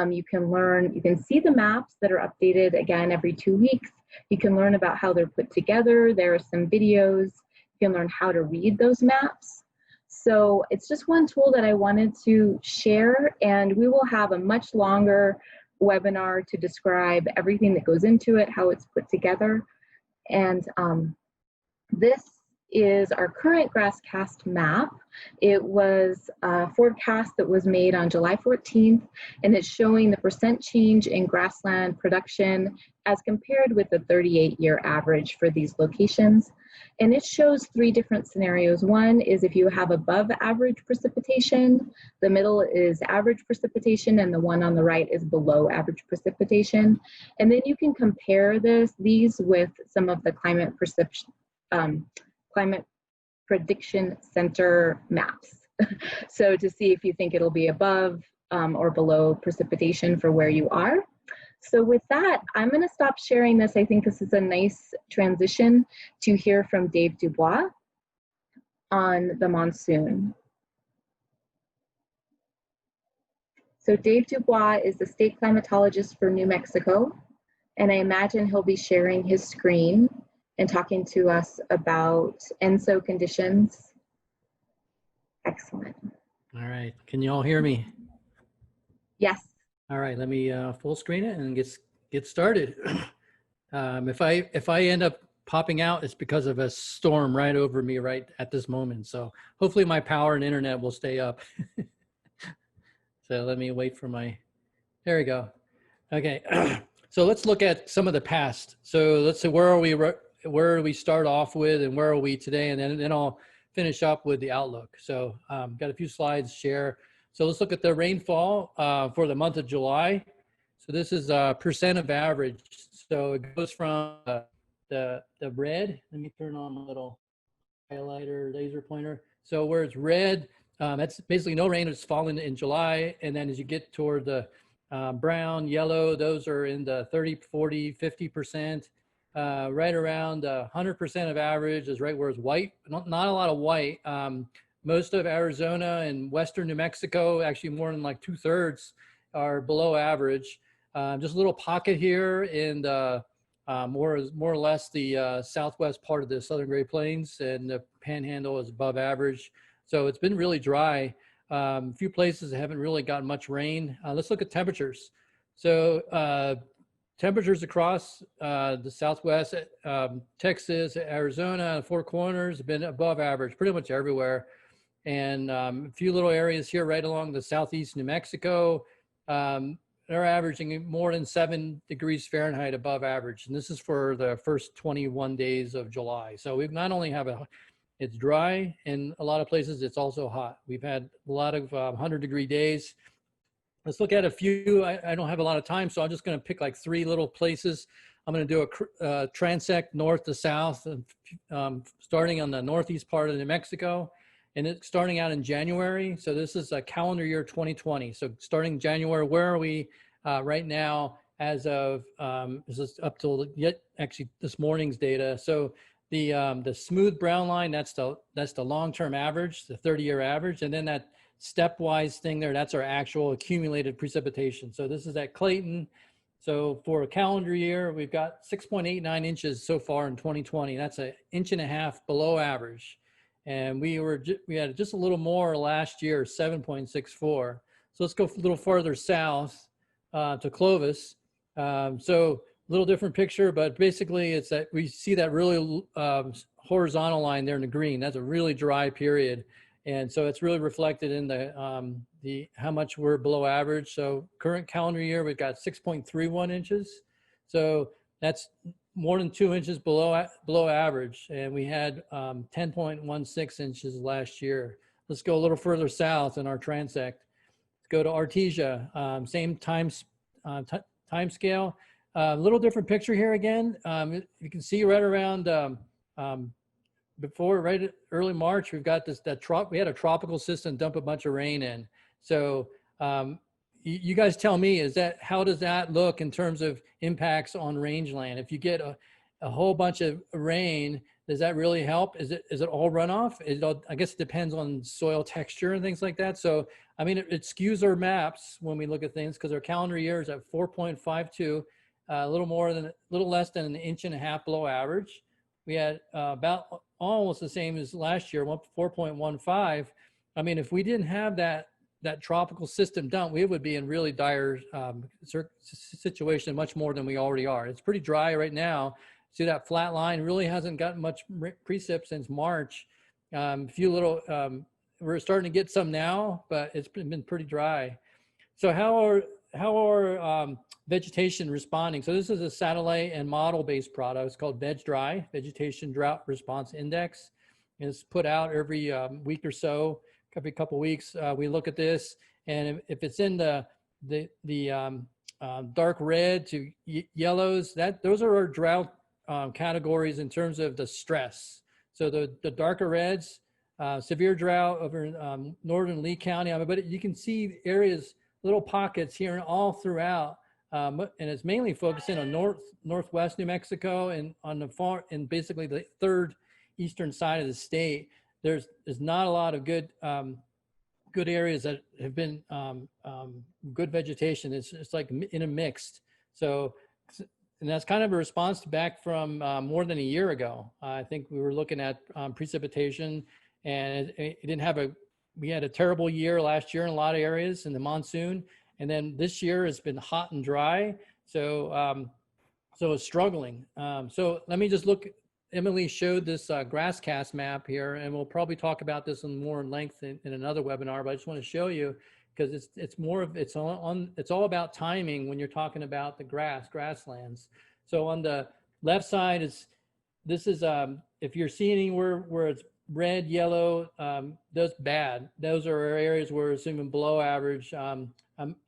you can see the maps that are updated again every 2 weeks. You can learn about how they're put together. There are some videos. You can learn how to read those maps. So it's just one tool that I wanted to share, and we will have a much longer webinar to describe everything that goes into it, how it's put together. And this is our current GrassCast map. It was a forecast that was made on July 14th, and it's showing the % change in grassland production as compared with the 38-year average for these locations. And it shows 3 different scenarios. One is if you have above average precipitation, the middle is average precipitation, and the one on the right is below average precipitation. And then you can compare these with some of the Climate Prediction Center maps. So to see if you think it'll be above or below precipitation for where you are. So with that, I'm going to stop sharing this. I think this is a nice transition to hear from Dave DuBois on the monsoon. So Dave DuBois is the state climatologist for New Mexico, and I imagine he'll be sharing his screen and talking to us about ENSO conditions. Excellent. All right, can you all hear me? Yes. All right, let me full screen it and get started. If I end up popping out, it's because of a storm right over me right at this moment. So hopefully my power and internet will stay up. So let me wait for there we go. Okay, so let's look at some of the past. So let's say where do we start off with and where are we today, and then I'll finish up with the outlook. So got a few slides to share. So let's look at the rainfall for the month of July. So this is % of average. So it goes from the red. Let me turn on my little highlighter laser pointer. So where it's red, that's basically no rain has fallen in July. And then as you get toward the brown, yellow, those are in the 30, 40, 50%. Right around 100% of average is right where it's white. Not a lot of white. Most of Arizona and western New Mexico, actually more than like 2/3, are below average. Just a little pocket here in the, more or less the southwest part of the Southern Great Plains, and the Panhandle is above average. So it's been really dry. A few places that haven't really gotten much rain. Let's look at temperatures. So temperatures across the Southwest, Texas, Arizona, Four Corners have been above average pretty much everywhere. And a few little areas here right along the southeast New Mexico, they're averaging more than 7 degrees Fahrenheit above average. And this is for the first 21 days of July. So we've not only have it's dry in a lot of places, it's also hot. We've had a lot of 100-degree days. Let's look at a few. I don't have a lot of time, so I'm just going to pick like 3 little places. I'm going to do a transect north to south, starting on the northeast part of New Mexico, and it's starting out in January. So this is a calendar year 2020. So starting January, where are we right now as of, this is up till yet actually this morning's data. So the smooth brown line, that's the long-term average, the 30-year average, and then that stepwise thing there, that's our actual accumulated precipitation. So this is at Clayton. So for a calendar year, we've got 6.89 inches so far in 2020. That's 1.5 inches below average. And we had just a little more last year, 7.64. So let's go a little further south to Clovis. So a little different picture, but basically it's that we see that really horizontal line there in the green. That's a really dry period. And so it's really reflected in the how much we're below average. So current calendar year, we've got 6.31 inches. So that's more than 2 inches below average. And we had 10.16 inches last year. Let's go a little further south in our transect. Let's go to Artesia, same time scale. A little different picture here again. You can see right around before, right at early March, we've got we had a tropical system dump a bunch of rain in. So you guys tell me, how does that look in terms of impacts on rangeland? If you get a whole bunch of rain, does that really help? Is it all runoff? I guess it depends on soil texture and things like that. So, I mean, it skews our maps when we look at things, because our calendar year is at 4.52, a little less than 1.5 inches below average. We had about almost the same as last year, 4.15. I mean, if we didn't have that tropical system dump, we would be in really dire situation, much more than we already are. It's pretty dry right now. See that flat line really hasn't gotten much precip since March. We're starting to get some now, but it's been pretty dry. So how are vegetation responding? So this is a satellite and model-based product. It's called VegDry, Vegetation Drought Response Index. And it's put out every week or so, every couple of weeks. We look at this, and if it's in the dark red to yellows, those are our drought categories in terms of the stress. So the darker reds, severe drought over in northern Lee County. I mean, but you can see areas, little pockets here and all throughout, and it's mainly focusing on northwest New Mexico and on the far, and basically the third eastern side of the state. There's not a lot of good areas that have been good vegetation. It's like in a mixed. So, and that's kind of a response back from more than a year ago. I think we were looking at precipitation, and it didn't have we had a terrible year last year in a lot of areas in the monsoon. And then this year has been hot and dry. So, so it's struggling. So let me just look. Emily showed this grass cast map here, and we'll probably talk about this in more length in another webinar, but I just want to show you, because it's all about timing when you're talking about the grasslands. So on the left side this is if you're seeing anywhere where it's red, yellow, those bad. Those are areas where it's even below average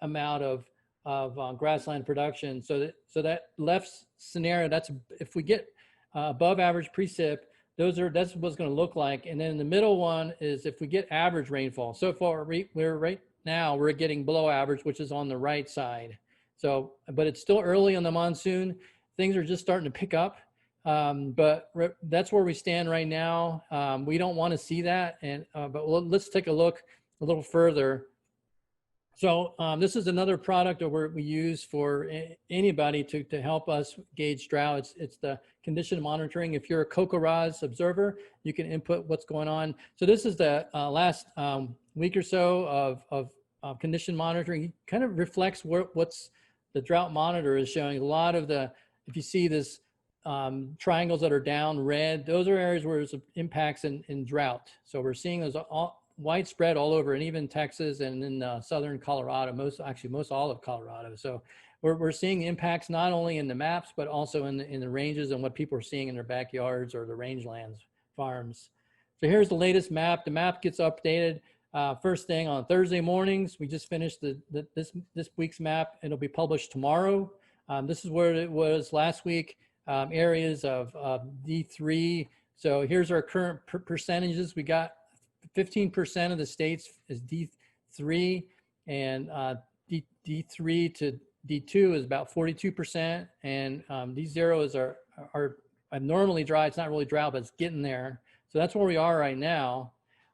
amount of grassland production. So that left scenario, that's if we get above average precip, that's what it's going to look like. And then the middle one is if we get average rainfall. So far, we're getting below average, which is on the right side. So, but it's still early on the monsoon. Things are just starting to pick up. But that's where we stand right now. We don't want to see that. But let's take a look a little further. So this is another product that we use for anybody to help us gauge drought. It's the condition monitoring. If you're a CocoRa's observer, you can input what's going on. So this is the last week or so of condition monitoring. It kind of reflects what's the drought monitor is showing. A lot of the, if you see this triangles that are down red, those are areas where there's impacts in drought. So we're seeing those all widespread all over, and even Texas and in southern Colorado, most all of Colorado. So we're seeing impacts not only in the maps, but also in the ranges and what people are seeing in their backyards or the rangelands farms. So here's the latest map. The map gets updated first thing on Thursday mornings. We just finished this week's map. It'll be published tomorrow. This is where it was last week, areas of D3. So here's our current percentages. We got 15% of the states is D3, and D3 to D2 is about 42%, and D0 is our abnormally dry. It's not really drought, but it's getting there. So that's where we are right now.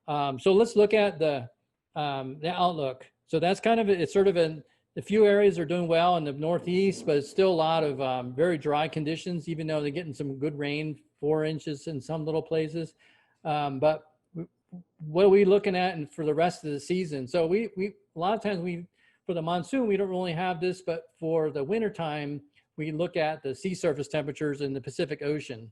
So let's look at the outlook. So that's kind of, it's sort of a few areas are doing well in the Northeast, but it's still a lot of very dry conditions, even though they're getting some good rain, 4 inches in some little places. But what are we looking at and for the rest of the season? So we a lot of times for the monsoon, we don't really have this, but for the winter time, we look at the sea surface temperatures in the Pacific Ocean.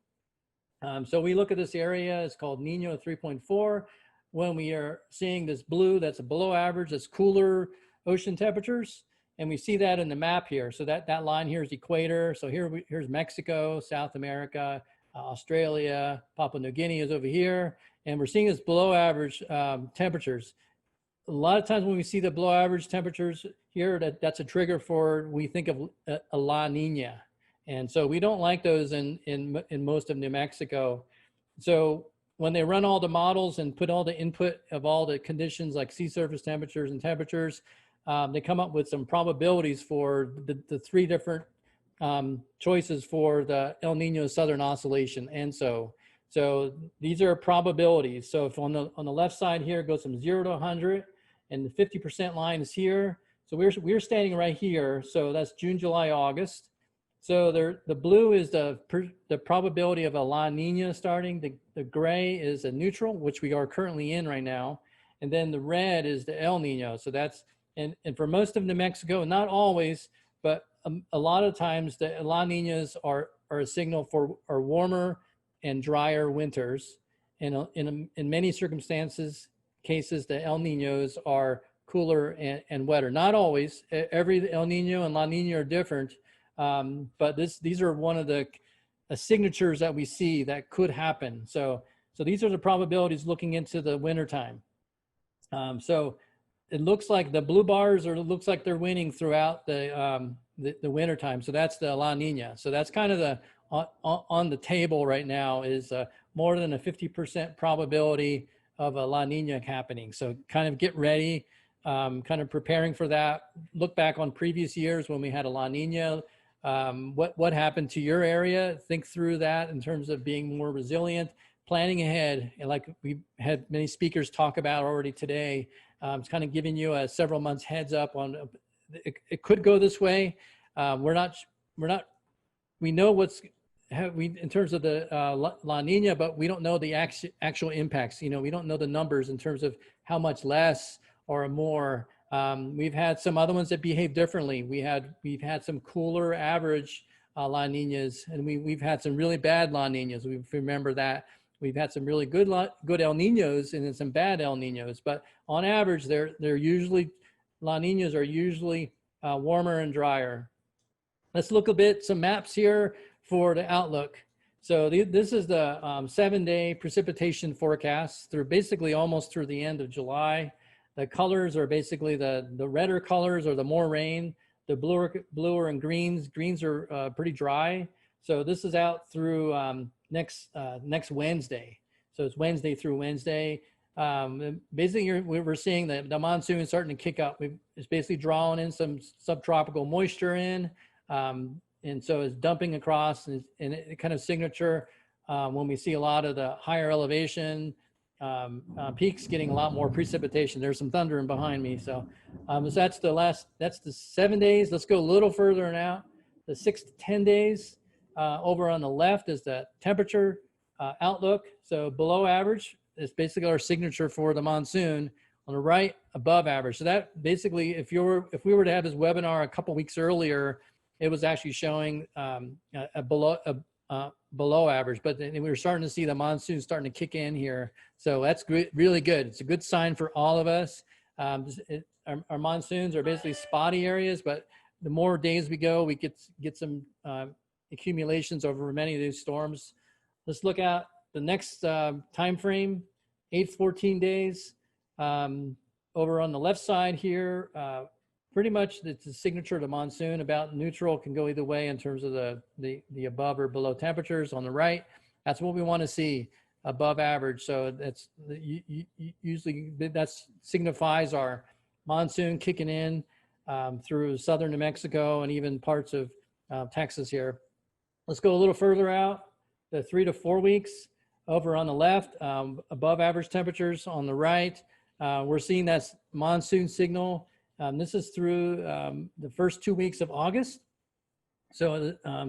So we look at this area, it's called Nino 3.4. When we are seeing this blue, that's a below average, that's cooler ocean temperatures. And we see that in the map here. So that line here is equator. So here's Mexico, South America, Australia, Papua New Guinea is over here. And we're seeing this below average temperatures. A lot of times when we see the below average temperatures here, that's a trigger for, we think of a La Nina. And so we don't like those in most of New Mexico. So when they run all the models and put all the input of all the conditions like sea surface temperatures and temperatures, they come up with some probabilities for the 3 different choices for the El Nino Southern Oscillation. And so these are probabilities. So if on the left side here, it goes from 0 to 100, and the 50% line is here. So we're standing right here. So that's June, July, August. So the blue is the probability of a La Nina starting. The gray is a neutral, which we are currently in right now. And then the red is the El Nino. So that's, and for most of New Mexico, not always, but a lot of times the La Ninas are a signal for warmer and drier winters. And in many cases, the El Ninos are cooler and wetter. Not always. Every El Nino and La Nina are different, but these are one of the signatures that we see that could happen. So these are the probabilities looking into the wintertime. So it looks like the blue bars looks like they're winning throughout the wintertime. So that's the La Nina. So that's kind of the on the table right now is more than a 50% probability of a La Nina happening. So kind of get ready, kind of preparing for that. Look back on previous years when we had a La Nina. What happened to your area? Think through that in terms of being more resilient, planning ahead. And like we had many speakers talk about already today, it's kind of giving you a several months heads up on it could go this way. We know in terms of the La Nina, but we don't know the actual impacts. We don't know the numbers in terms of how much less or more. We've had some other ones that behave differently. We've had some cooler average La Ninas, and we've had some really bad La Ninas. We remember that. We've had some really good El Ninos and then some bad El Ninos, but on average, La Ninas are usually warmer and drier. Let's look some maps here for the outlook. So this is the 7-day precipitation forecast through basically almost through the end of July. The colors are basically the redder colors are the more rain. The bluer and greens are pretty dry. So this is out through next Wednesday. So it's Wednesday through Wednesday. Basically, we're seeing the monsoon is starting to kick up. It's basically drawing in some subtropical moisture in. And so it's dumping across, and it kind of signature when we see a lot of the higher elevation peaks getting a lot more precipitation. There's some thunder in behind me. So, so that's the 7 days. Let's go a little further now. The 6 to 10 days. Over on the left is the temperature outlook. So below average is basically our signature for the monsoon. On the right, above average. So that basically, if we were to have this webinar a couple weeks earlier, it was actually showing below average, but then we were starting to see the monsoon starting to kick in here. So that's really good. It's a good sign for all of us. Our monsoons are basically spotty areas, but the more days we go, we get some accumulations over many of these storms. Let's look at the next time frame, 8 to 14 days. Over on the left side here, pretty much it's a signature of the monsoon. About neutral, can go either way in terms of the above or below temperatures. On the right, that's what we want to see, above average. So that's usually that signifies our monsoon kicking in through southern New Mexico and even parts of Texas here. Let's go a little further out, the 3 to 4 weeks. Over on the left, above average temperatures. On the right, we're seeing that monsoon signal. This is through the first 2 weeks of August. So at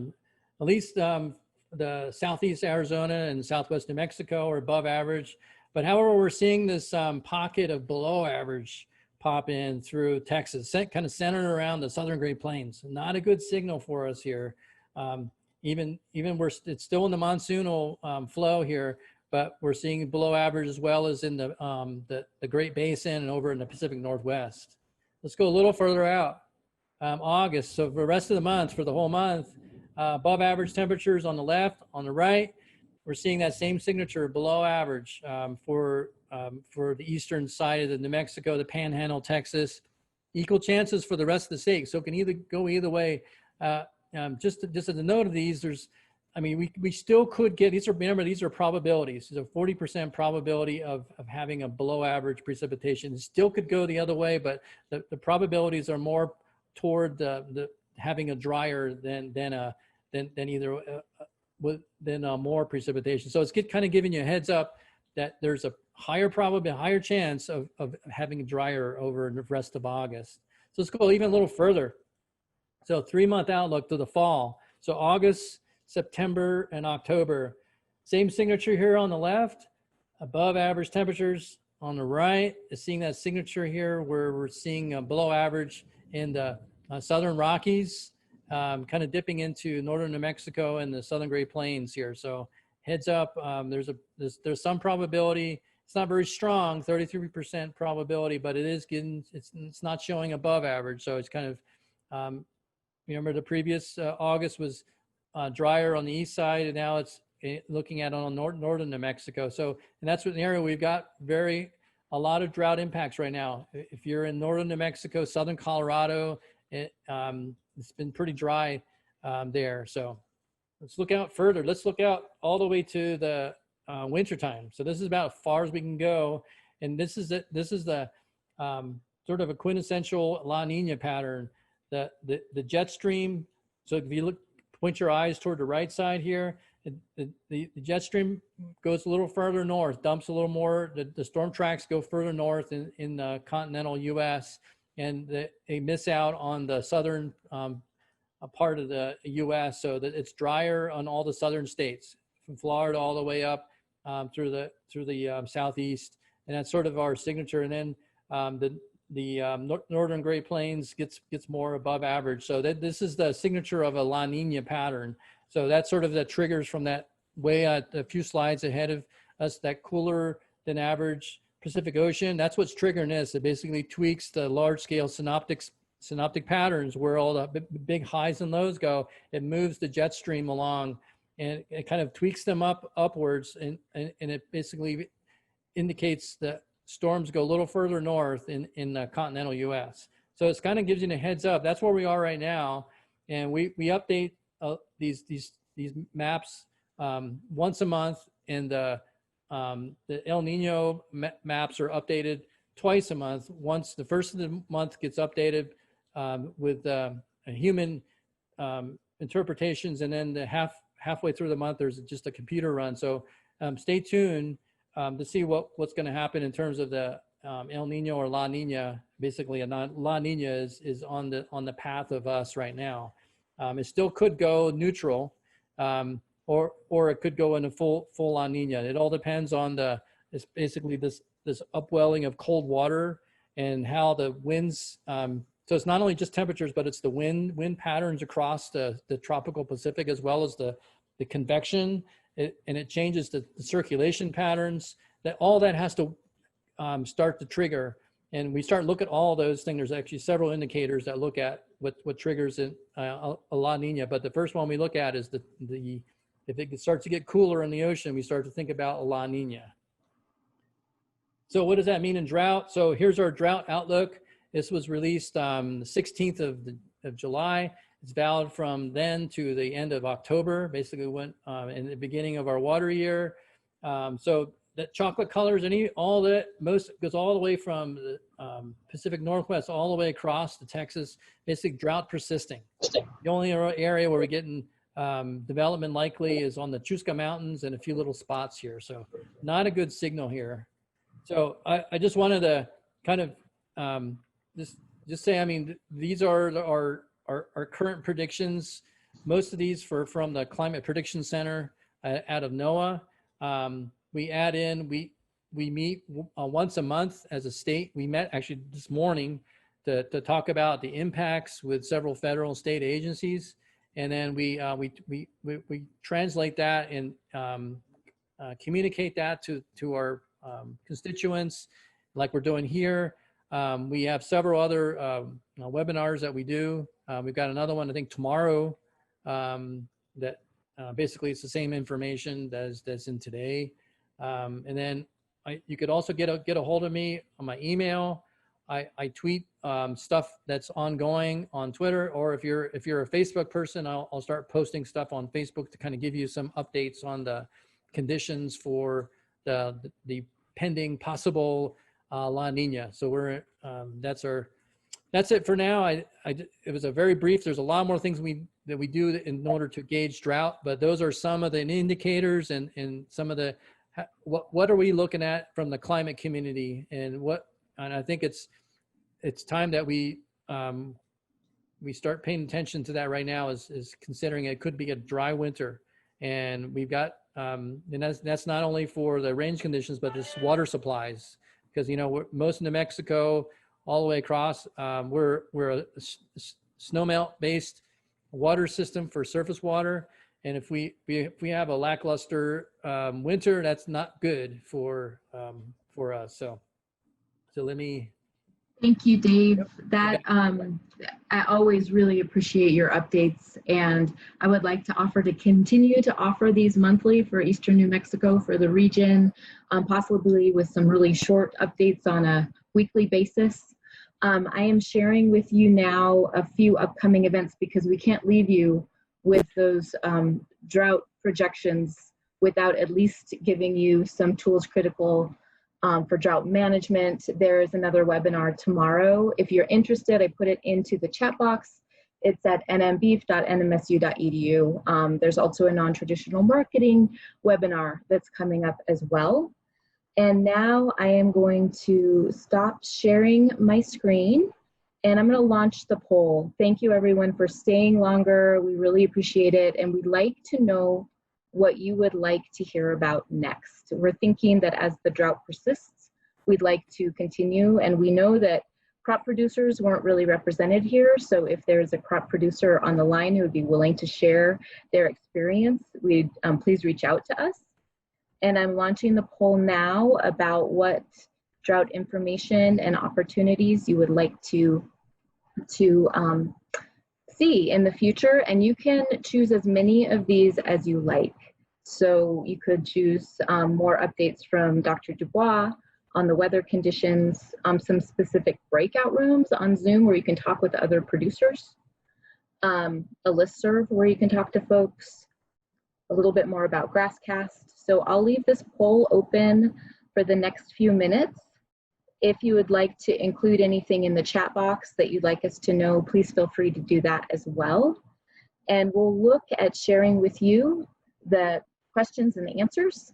least the southeast Arizona and southwest New Mexico are above average. But however, we're seeing this pocket of below average pop in through Texas, kind of centered around the southern Great Plains. Not a good signal for us here. Even it's still in the monsoonal flow here, but we're seeing below average as well as in the Great Basin and over in the Pacific Northwest. Let's go a little further out, August. So for the rest of the month, for the whole month, above average temperatures on the left. On the right, we're seeing that same signature, below average, for the eastern side of the New Mexico, the Panhandle, Texas. Equal chances for the rest of the state, so it can either go either way. Just as a note of these, we still could get, remember, these are probabilities. There's a 40% probability of having a below average precipitation. It still could go the other way, but the probabilities are more toward the having a drier than more precipitation. So it's kind of giving you a heads up that there's a higher chance of having a drier over the rest of August. So let's go even a little further. So 3-month outlook to the fall. So August, September, and October. Same signature here on the left, above average temperatures. On the right is seeing that signature here where we're seeing below average in the southern Rockies, kind of dipping into northern New Mexico and the southern Great Plains here. So heads up, there's some probability. It's not very strong, 33% probability, but it is it's not showing above average. So it's kind of, remember the previous August was drier on the east side, and now it's looking at on northern New Mexico. So, and that's an area we've got a lot of drought impacts right now. If you're in northern New Mexico, southern Colorado, it's been pretty dry there. So let's look out further. Let's look out all the way to the winter time. So this is about as far as we can go. And this is the sort of a quintessential La Nina pattern. The jet stream. So if you point your eyes toward the right side here, the jet stream goes a little further north, dumps a little more. The storm tracks go further north in the continental U.S. and they miss out on the southern part of the U.S. so that it's drier on all the southern states, from Florida all the way up through the southeast, and that's sort of our signature. And then the northern Great Plains gets more above average. So this is the signature of a La Nina pattern. So that's sort of the triggers from that way a few slides ahead of us, that cooler than average Pacific Ocean. That's what's triggering this. It basically tweaks the large scale synoptic patterns where all the big highs and lows go. It moves the jet stream along and it kind of tweaks them upwards and it basically indicates that storms go a little further north in the continental U.S. So it's kind of gives you a heads up. That's where we are right now. And we update these maps once a month, and the El Nino maps are updated twice a month. Once the first of the month gets updated with human interpretations, and then halfway through the month there's just a computer run. So stay tuned. to see what's going to happen in terms of the El Nino or La Nina. Basically, La Nina is on the path of us right now. It still could go neutral, or it could go into full La Nina. It all depends on it's basically this upwelling of cold water and how the winds. So it's not only just temperatures, but it's the wind patterns across the tropical Pacific, as well as the convection, and it changes the circulation patterns. All that has to start to trigger, and we start look at all those things. There's actually several indicators that look at what triggers a La Nina. But the first one we look at is if it starts to get cooler in the ocean, we start to think about a La Nina. So what does that mean in drought? So here's our drought outlook. This was released the 16th of July. It's valid from then to the end of October. Basically went in the beginning of our water year. So that chocolate colors, all that most goes all the way from the Pacific Northwest all the way across to Texas. Basically drought persisting. The only area where we're getting development likely is on the Chusca Mountains and a few little spots here. So not a good signal here. So I just wanted to kind of just say, I mean, these are our current predictions. Most of these from the Climate Prediction Center out of NOAA. We add in, we meet once a month as a state. We met actually this morning to talk about the impacts with several federal and state agencies. And then we translate that and communicate that to our constituents, like we're doing here. We have several other webinars that we do. We've got another one, I think, tomorrow that basically it's the same information that's in today. And then you could also get a hold of me on my email. I tweet stuff that's ongoing on Twitter, or if you're a Facebook person, I'll start posting stuff on Facebook to kind of give you some updates on the conditions for the pending possible La Nina. So that's it for now. It was a very brief. There's a lot more things that we do in order to gauge drought, but those are some of the indicators and some of the what are we looking at from the climate community, and I think it's time that we start paying attention to that right now, is considering it could be a dry winter, and we've got and that's not only for the range conditions, but this water supplies, because most of New Mexico all the way across, we're a snowmelt based water system for surface water. And if we have a lackluster winter, that's not good for us. So let me. Thank you, Dave. That I always really appreciate your updates, and I would like to offer to continue to offer these monthly for Eastern New Mexico for the region, possibly with some really short updates on a weekly basis. I am sharing with you now a few upcoming events, because we can't leave you with those drought projections without at least giving you some tools critical for drought management. There is another webinar tomorrow. If you're interested, I put it into the chat box. It's at nmbeef.nmsu.edu. There's also a non-traditional marketing webinar that's coming up as well. And now I am going to stop sharing my screen, and I'm going to launch the poll. Thank you everyone for staying longer. We really appreciate it. And we'd like to know what you would like to hear about next. We're thinking that as the drought persists, we'd like to continue. And we know that crop producers weren't really represented here. So if there's a crop producer on the line who would be willing to share their experience, we'd please reach out to us. And I'm launching the poll now about what drought information and opportunities you would like to see in the future. And you can choose as many of these as you like. So you could choose more updates from Dr. DuBois on the weather conditions, some specific breakout rooms on Zoom where you can talk with other producers, a listserv where you can talk to folks, a little bit more about GrassCast. So I'll leave this poll open for the next few minutes. If you would like to include anything in the chat box that you'd like us to know, please feel free to do that as well. And we'll look at sharing with you the questions and the answers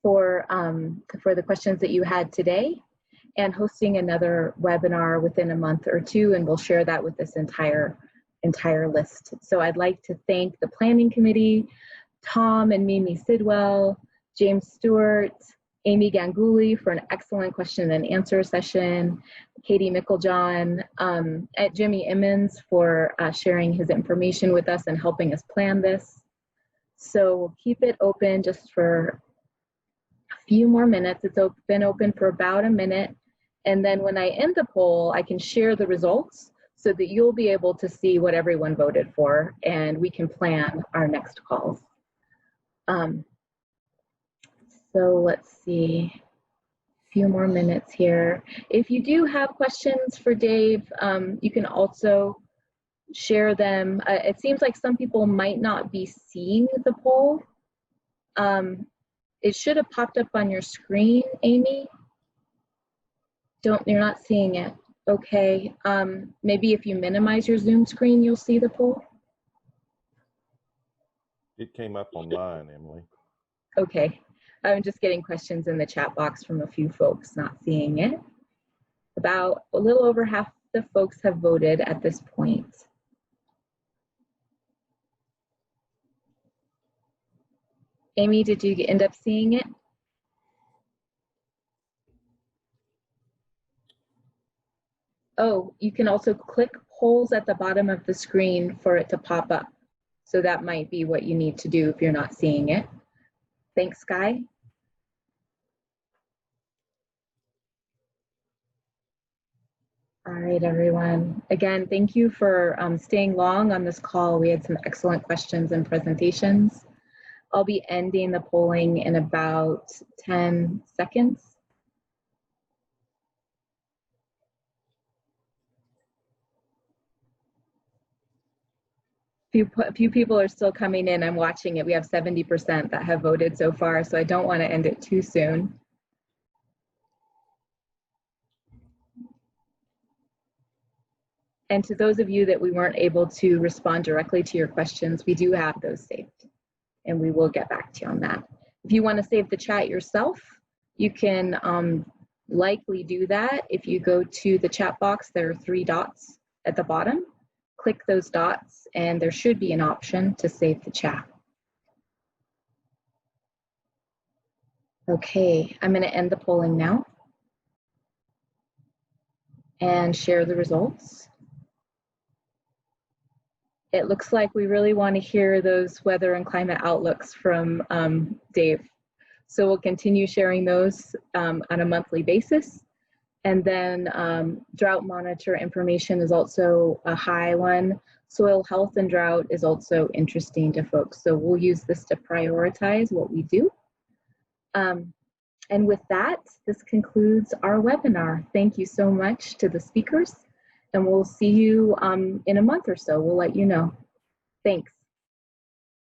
for the questions that you had today, and hosting another webinar within a month or two, and we'll share that with this entire list. So I'd like to thank the Planning Committee, Tom and Mimi Sidwell, James Stewart, Amy Ganguly for an excellent question and answer session, Katie Micklejohn, at Jimmy Emmons for sharing his information with us and helping us plan this. So we'll keep it open just for a few more minutes. It's been open for about a minute. And then when I end the poll, I can share the results so that you'll be able to see what everyone voted for, and we can plan our next calls. So let's see, a few more minutes here. If you do have questions for Dave, you can also share them. It seems like some people might not be seeing the poll. It should have popped up on your screen, Amy. You're not seeing it. Okay, maybe if you minimize your Zoom screen, you'll see the poll. It came up on mine, Emily. Okay, I'm just getting questions in the chat box from a few folks not seeing it. About a little over half the folks have voted at this point. Amy, did you end up seeing it? Oh, you can also click polls at the bottom of the screen for it to pop up. So that might be what you need to do if you're not seeing it. Thanks, Sky. All right, everyone. Again, thank you for staying long on this call. We had some excellent questions and presentations. I'll be ending the polling in about 10 seconds. A few people are still coming in. I'm watching it. We have 70% that have voted so far, so I don't want to end it too soon. And to those of you that we weren't able to respond directly to your questions, we do have those saved, and we will get back to you on that. If you want to save the chat yourself, you can likely do that. If you go to the chat box, there are 3 dots at the bottom. Click those dots, and there should be an option to save the chat. Okay, I'm going to end the polling now and share the results. It looks like we really want to hear those weather and climate outlooks from Dave. So we'll continue sharing those on a monthly basis. And then drought monitor information is also a high one. Soil health and drought is also interesting to folks. So we'll use this to prioritize what we do. And with that, this concludes our webinar. Thank you so much to the speakers, and we'll see you in a month or so. We'll let you know. Thanks.